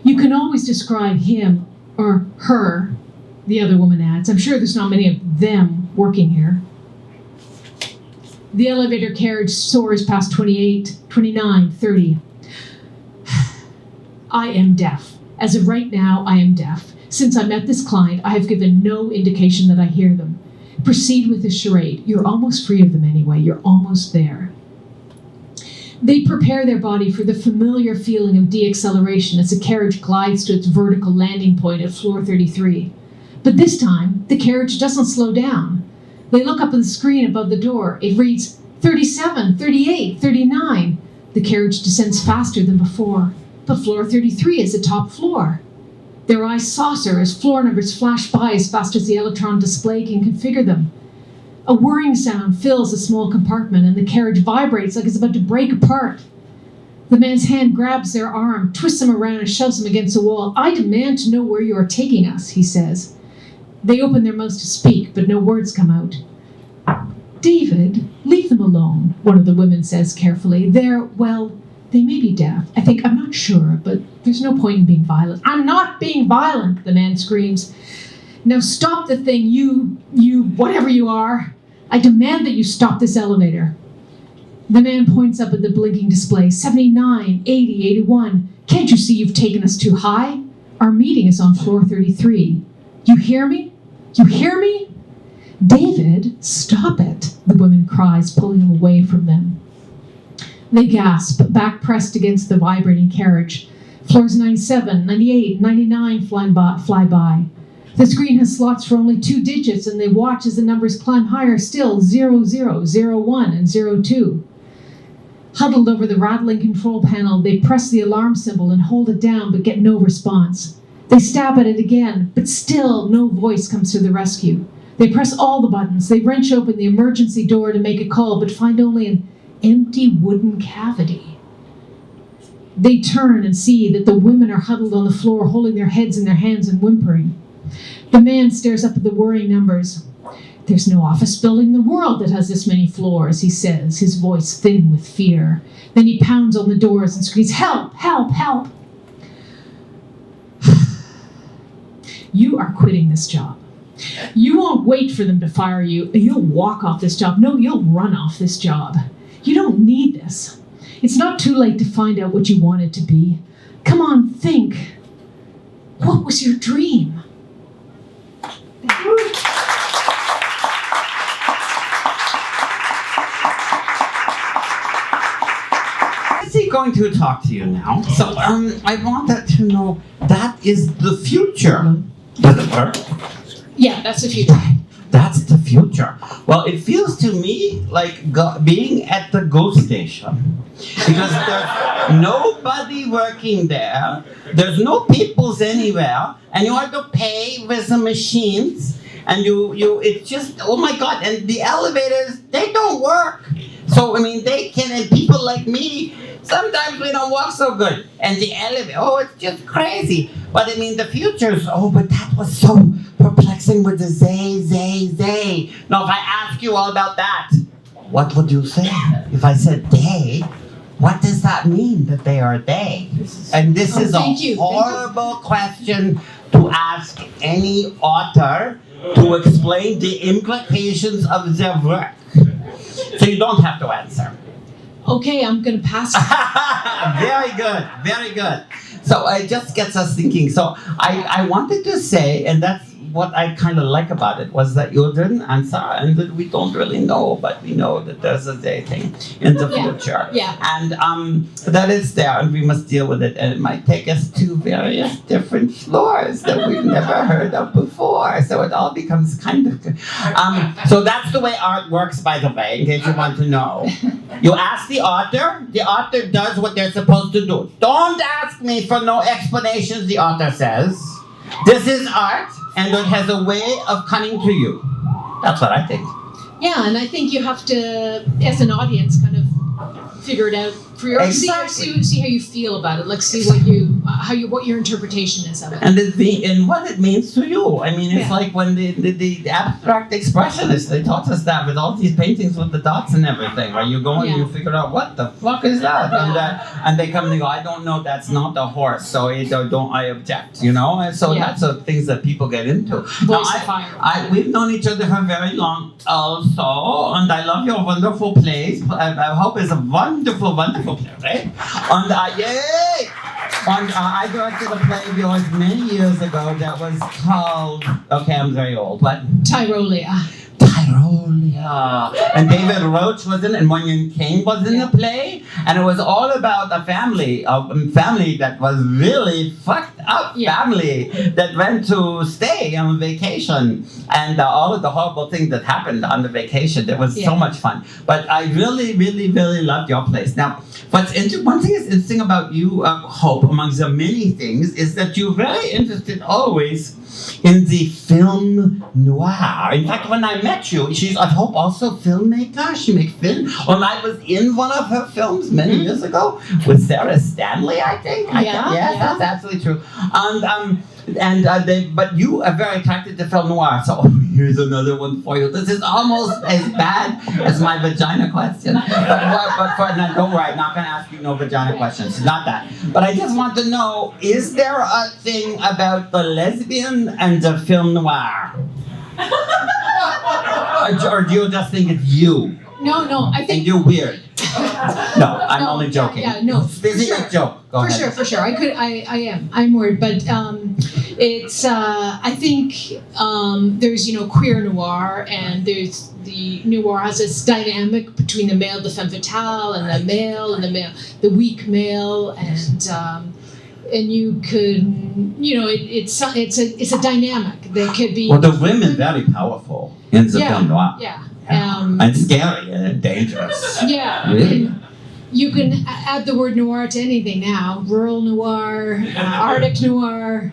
"You can always describe him or her," the other woman adds. "I'm sure there's not many of them working here." The elevator carriage soars past 28, 29, 30. "I am deaf. As of right now, I am deaf. Since I met this client, I have given no indication that I hear them. Proceed with the charade. You're almost free of them anyway. You're almost there." They prepare their body for the familiar feeling of deacceleration as the carriage glides to its vertical landing point at floor 33. But this time, the carriage doesn't slow down. They look up at the screen above the door. It reads 37, 38, 39. The carriage descends faster than before, but floor 33 is the top floor. Their eyes saucer as floor numbers flash by as fast as the electron display can configure them. A whirring sound fills a small compartment, and the carriage vibrates like it's about to break apart. The man's hand grabs their arm, twists him around, and shoves him against the wall. "I demand to know where you are taking us," he says. They open their mouths to speak, but no words come out. "David, leave them alone," one of the women says carefully. They may be deaf. I'm not sure, but there's no point in being violent." "I'm not being violent," the man screams. "Now stop the thing, you whatever you are. I demand that you stop this elevator." The man points up at the blinking display. 79, 80, 81. "Can't you see you've taken us too high? Our meeting is on floor 33. You hear me? You hear me?" "David, stop it," the woman cries, pulling him away from them. They gasp, back pressed against the vibrating carriage. Floors 97, 98, 99 fly by. The screen has slots for only 2 digits, and they watch as the numbers climb higher still, 00, 01, and 02. Huddled over the rattling control panel, they press the alarm symbol and hold it down, but get no response. They stab at it again, but still no voice comes to the rescue. They press all the buttons. They wrench open the emergency door to make a call, but find only an empty wooden cavity. They turn and see that the women are huddled on the floor, holding their heads in their hands and whimpering. The man stares up at the whirring numbers. "There's no office building in the world that has this many floors," he says, his voice thin with fear. Then he pounds on the doors and screams, "Help! Help! Help!" "You are quitting this job. You won't wait for them to fire you. You'll walk off this job. No, you'll run off this job. You don't need this. It's not too late to find out what you want it to be. Come on, think. What was your dream?" Is he going to talk to you now? So I wanted to know, that is the future. Does it work? Yeah, that's the future. That's the future. Well, it feels to me like being at the ghost station. Because there's nobody working there, there's no peoples anywhere, and you have to pay with the machines, and it's just, oh my God, and the elevators, they don't work. So, and people like me, sometimes we don't walk so good. And the elevator, it's just crazy. But the future's, but that was so perplexing with the they. Now, if I ask you all about that, what would you say? If I said they, what does that mean that they are they? And this is a thank you. horrible question to ask any author to explain the implications of their work. So you don't have to answer. Okay, I'm gonna pass. Very good, very good. So it just gets us thinking. So I wanted to say, and that's what I kind of like about it, was that you didn't answer, and that we don't really know, but we know that there's a day thing in the future. Yeah. And that is there, and we must deal with it, and it might take us to various different floors that we've never heard of before. So it all becomes kind of good. So that's the way art works, by the way, in case you want to know. You ask the author does what they're supposed to do. Don't ask me for no explanations, the author says. This is art, and it has a way of coming to you. That's what I think. Yeah, and I think you have to, as an audience, kind of figure it out for your Exactly. see how you feel about it. Like see what you what your interpretation is of it. And what it means to you. I mean, it's Yeah. like when the abstract expressionists, they taught us that with all these paintings with the dots and everything. Where you go and you figure out what the fuck is that, and they come and they go, I don't know, that's not a horse, so I object, you know. And so that's the things that people get into. Now, Voice of fire. we've known each other for very long, also, and I love your wonderful plays. I hope it's a wonderful play, right? And yay! And I directed a play of yours many years ago that was called, okay, I'm very old, what? Tyrolia. Tyrolia. And David Roach was in it, and Munyan King was in the play, and it was all about a family that was really fucked up family that went to stay on vacation, and all of the horrible things that happened on the vacation. It was so much fun. But I really, really, really loved your place. Now, one thing is interesting about you, Hope, amongst the many things, is that you're very interested always in the film noir. In fact, when I met you, she's, I hope, also filmmaker. She makes film. When I was in one of her films many years ago with Sarah Stanley, I think. Yes, that's absolutely true. But you are very attracted to film noir. So here's another one for you. This is almost as bad as my vagina question. But no, don't worry, I'm not going to ask you no vagina questions. It's not that. But I just want to know, is there a thing about the lesbian and the film noir? Or do you just think it's you? No, I think. And you're weird. No, I'm only joking. Yeah, no. Busy with joke. Go ahead. For sure. I'm worried, but it's. I think there's queer noir, and there's the noir has this dynamic between the male, the femme fatale, and the male, the weak male, and you could, it's a dynamic that could be. Well, the women very powerful in the film noir. Yeah. And scary and dangerous. Yeah. Really? And you can add the word noir to anything now. Rural noir, Arctic noir,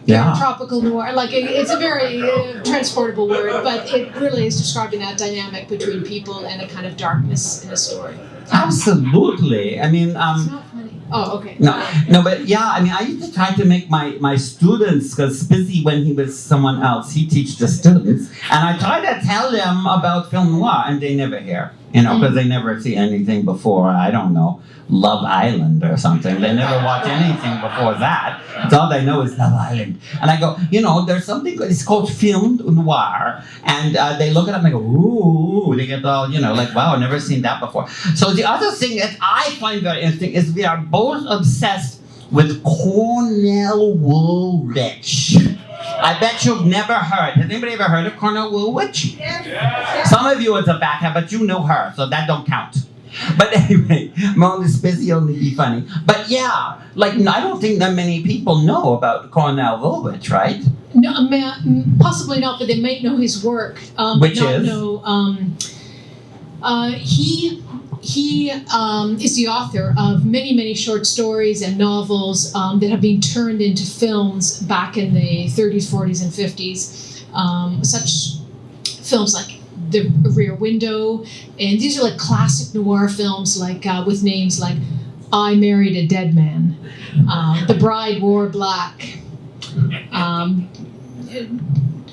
tropical noir. Like it's a very transportable word, but it really is describing that dynamic between people and a kind of darkness in a story. Absolutely. I mean, It's not funny. Oh, okay. No, but yeah, I mean, I used to try to make my students, because Spizzy, when he was someone else, he teach the students, and I try to tell them about film noir, and they never hear, because they never see anything before, I don't know, Love Island or something. They never watch anything before that. So all they know is Love Island. And I go, there's something, it's called film noir, and they look at it and they go, ooh, they get all, like, wow, I've never seen that before. So the other thing that I find very interesting is we are both obsessed with Cornell Woolrich. I bet you've never heard. Has anybody ever heard of Cornell Woolrich? Yes. Some of you it's a backhand, but you know her, so that don't count. But anyway, I'm only Spizzy, only be funny. But yeah, I don't think that many people know about Cornell Woolrich, right? No, possibly not, but they might know his work. Which not is? He is the author of many short stories and novels that have been turned into films back in the 30s, 40s, and 50s. Such films like The Rear Window, and these are like classic noir films, like with names like I Married a Dead Man,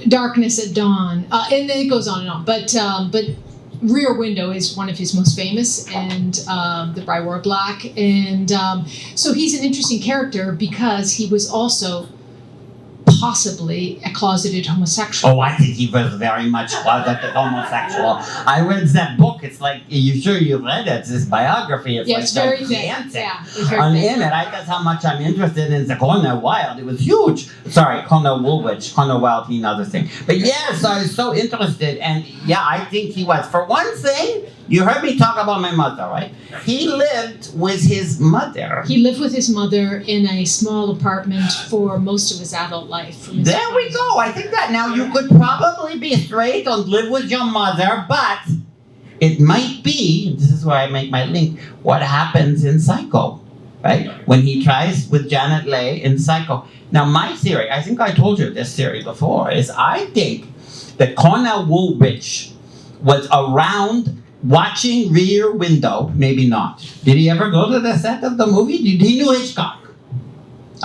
Darkness at Dawn, and then it goes on and on. But Rear Window is one of his most famous, and The Bride Wore Black, and so he's an interesting character because he was also possibly a closeted homosexual. Oh, I think he was very much closeted homosexual. I read that book. It's like, you sure you read it? It's his biography. It's Yeah, like it's very thick. gigantic. Yeah, it's very On thick. it, I guess how much I'm interested in the Cornell Wilde. It was huge. Sorry, Cornell Woolwich, Cornell Wilde, another thing. But yes, I was so interested, and yeah, I think he was. For one thing, you heard me talk about my mother, right? He lived with his mother. He lived with his mother in a small apartment for most of his adult life. From his There we go. I think that now you could probably be straight and live with your mother, but it might be, this is where I make my link, what happens in Psycho, right? When he tries with Janet Leigh in Psycho. Now, my theory, I think I told you this theory before, is I think that Cornell Woolwich was around watching Rear Window, maybe not. Did he ever go to the set of the movie? He knew Hitchcock.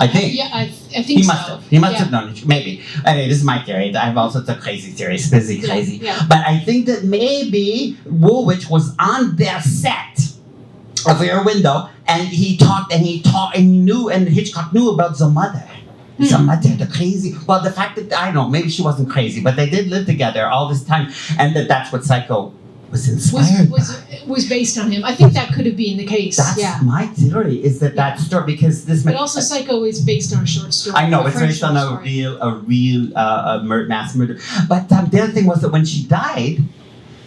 I think. Yeah, I think He so. must have. He must Yeah. have known it. Maybe. Anyway, this is my theory. I have all sorts of crazy theories. Busy, crazy. Yeah. But I think that maybe Woolwich was on their set of Rear Window, and he talked, and he knew, and Hitchcock knew about the mother. The mother, the crazy. Well, the fact that, I don't know, maybe she wasn't crazy, but they did live together all this time, and that's what Psycho was inspired by. Was based on him. I think that could have been the case. That's yeah. my theory, is that story, because this... But also Psycho is based on a short story. I know, a it's French based on short a story. real mass murder. But the other thing was that when she died,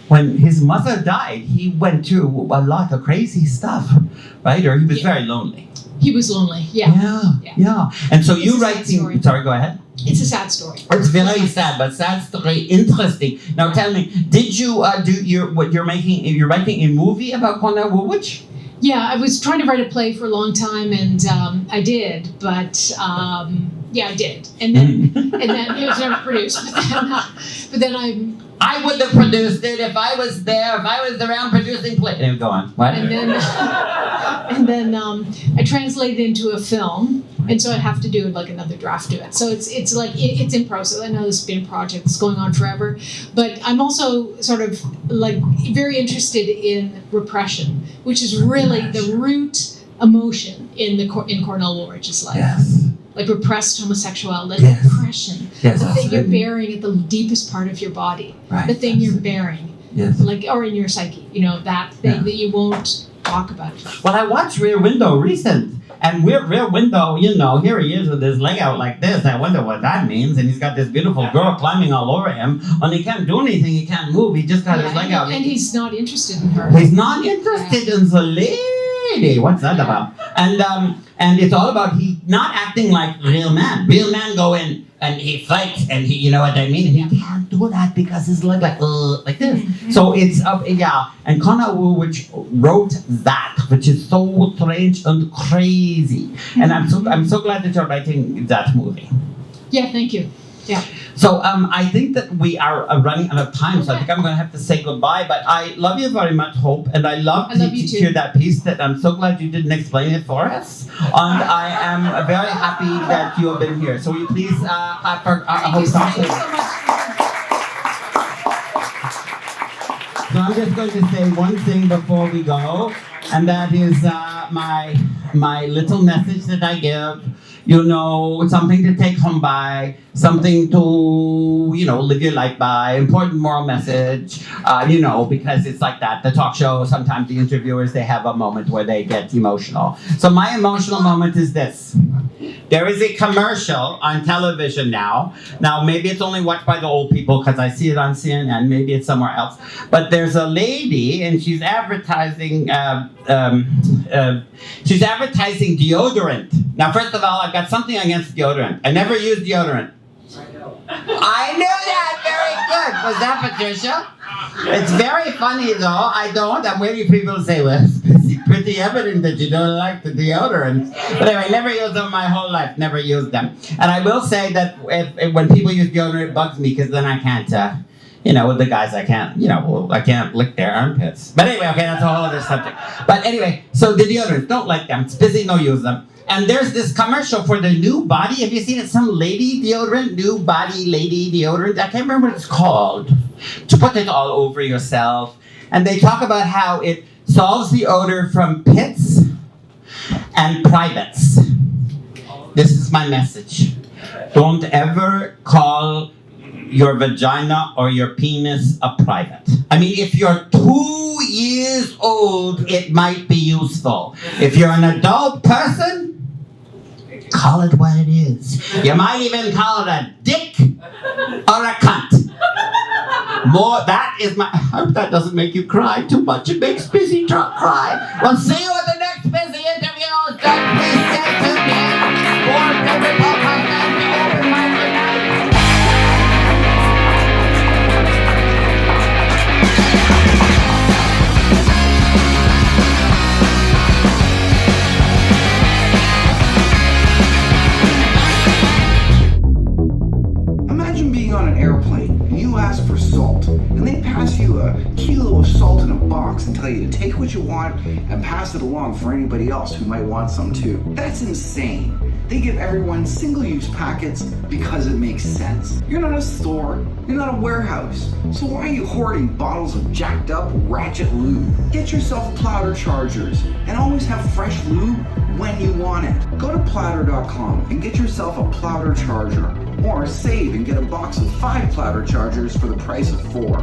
when his mother died, he went through a lot of crazy stuff, right? Or he was very lonely. He was lonely. Yeah. Yeah. And so you It's a sad writing... story. Sorry, go ahead. It's a sad story. It's very sad, but sad story, interesting. Now tell me, did you you're writing a movie about Cornell Woolwich? Yeah, I was trying to write a play for a long time, and I did, but yeah, I did, and then it was never produced. But then I would have produced it if I was there, if I was around producing play. Anyway, go on. What? and then I translated it into a film, and so I'd have to do like another draft to it. So it's like it's in process. I know this has been a project that's going on forever, but I'm also sort of like very interested in repression, which is really the root emotion in Cornell Woolwich's life. Yes. Like repressed homosexuality, Yes. depression, Yes, the thing you're absolutely. bearing at the deepest part of your body, Right. the thing you're bearing, Yes. like or in your psyche, that thing Yeah. that you won't talk about. Well, I watched Rear Window recent, and Rear Window, here he is with his leg out like this. I wonder what that means. And he's got this beautiful girl climbing all over him, and he can't do anything. He can't move. He just got his leg out. And he's not interested in her. He's not interested in the lady. What's that about? And it's all about he not acting like real man. Real man go in and he fights and he, you know what I mean? And he can't do that because his leg like this. So it's And Cornell Woolwich wrote that, which is so strange and crazy. And I'm so glad that you're writing that movie. Yeah, thank you. Yeah. So I think that we are running out of time, so I think I'm going to have to say goodbye. But I love you very much, Hope, and I love I love you to too. hear that piece. That I'm so glad you didn't explain it for us, and I am very happy that you have been here. So will you please clap for Hope Thompson? Thank you so much. So I'm just going to say one thing before we go, and that is my little message that I give. Something to take home by, something to, live your life by, important moral message, because it's like that. The talk show, sometimes the interviewers, they have a moment where they get emotional. So my emotional moment is this. There is a commercial on television now. Now, maybe it's only watched by the old people because I see it on CNN. Maybe it's somewhere else. But there's a lady, and she's advertising deodorant. Now, first of all, I've got something against deodorant. I never use deodorant. I knew that. Very good. Was that Patricia? It's very funny, though. I don't. I'm waiting for people to say, well, it's pretty evident that you don't like the deodorants. But anyway, never used them my whole life. Never used them. And I will say that when people use deodorant, it bugs me because then I can't, You know, with the guys, I can't lick their armpits. But anyway, okay, that's a whole other subject. But anyway, so the deodorants, don't like them. It's busy, no use them. And there's this commercial for the New Body. Have you seen it? Some lady deodorant, New Body lady deodorant. I can't remember what it's called. To put it all over yourself. And they talk about how it solves the odor from pits and privates. This is my message. Don't ever call your vagina or your penis a private. I mean, if you're 2 years old, it might be useful. If you're an adult person, call it what it is. You might even call it a dick or a cunt. That is my, I hope that doesn't make you cry too much. It makes Spizzy cry. We'll see you at the next Spizzy interview. Don't please stay tuned in for every podcast and the open mic tonight. Imagine being on an airplane and you ask for salt, and they pass you a kilo of salt in a box and tell you to take what you want and pass it along for anybody else who might want some too. That's insane. They give everyone single-use packets because it makes sense. You're not a store, you're not a warehouse, so why are you hoarding bottles of jacked up ratchet lube? Get yourself Plowder chargers and always have fresh lube when you want it. Go to Plowder.com and get yourself a Plowder charger, or save and get a box of 5 Plowder chargers for the price of 4.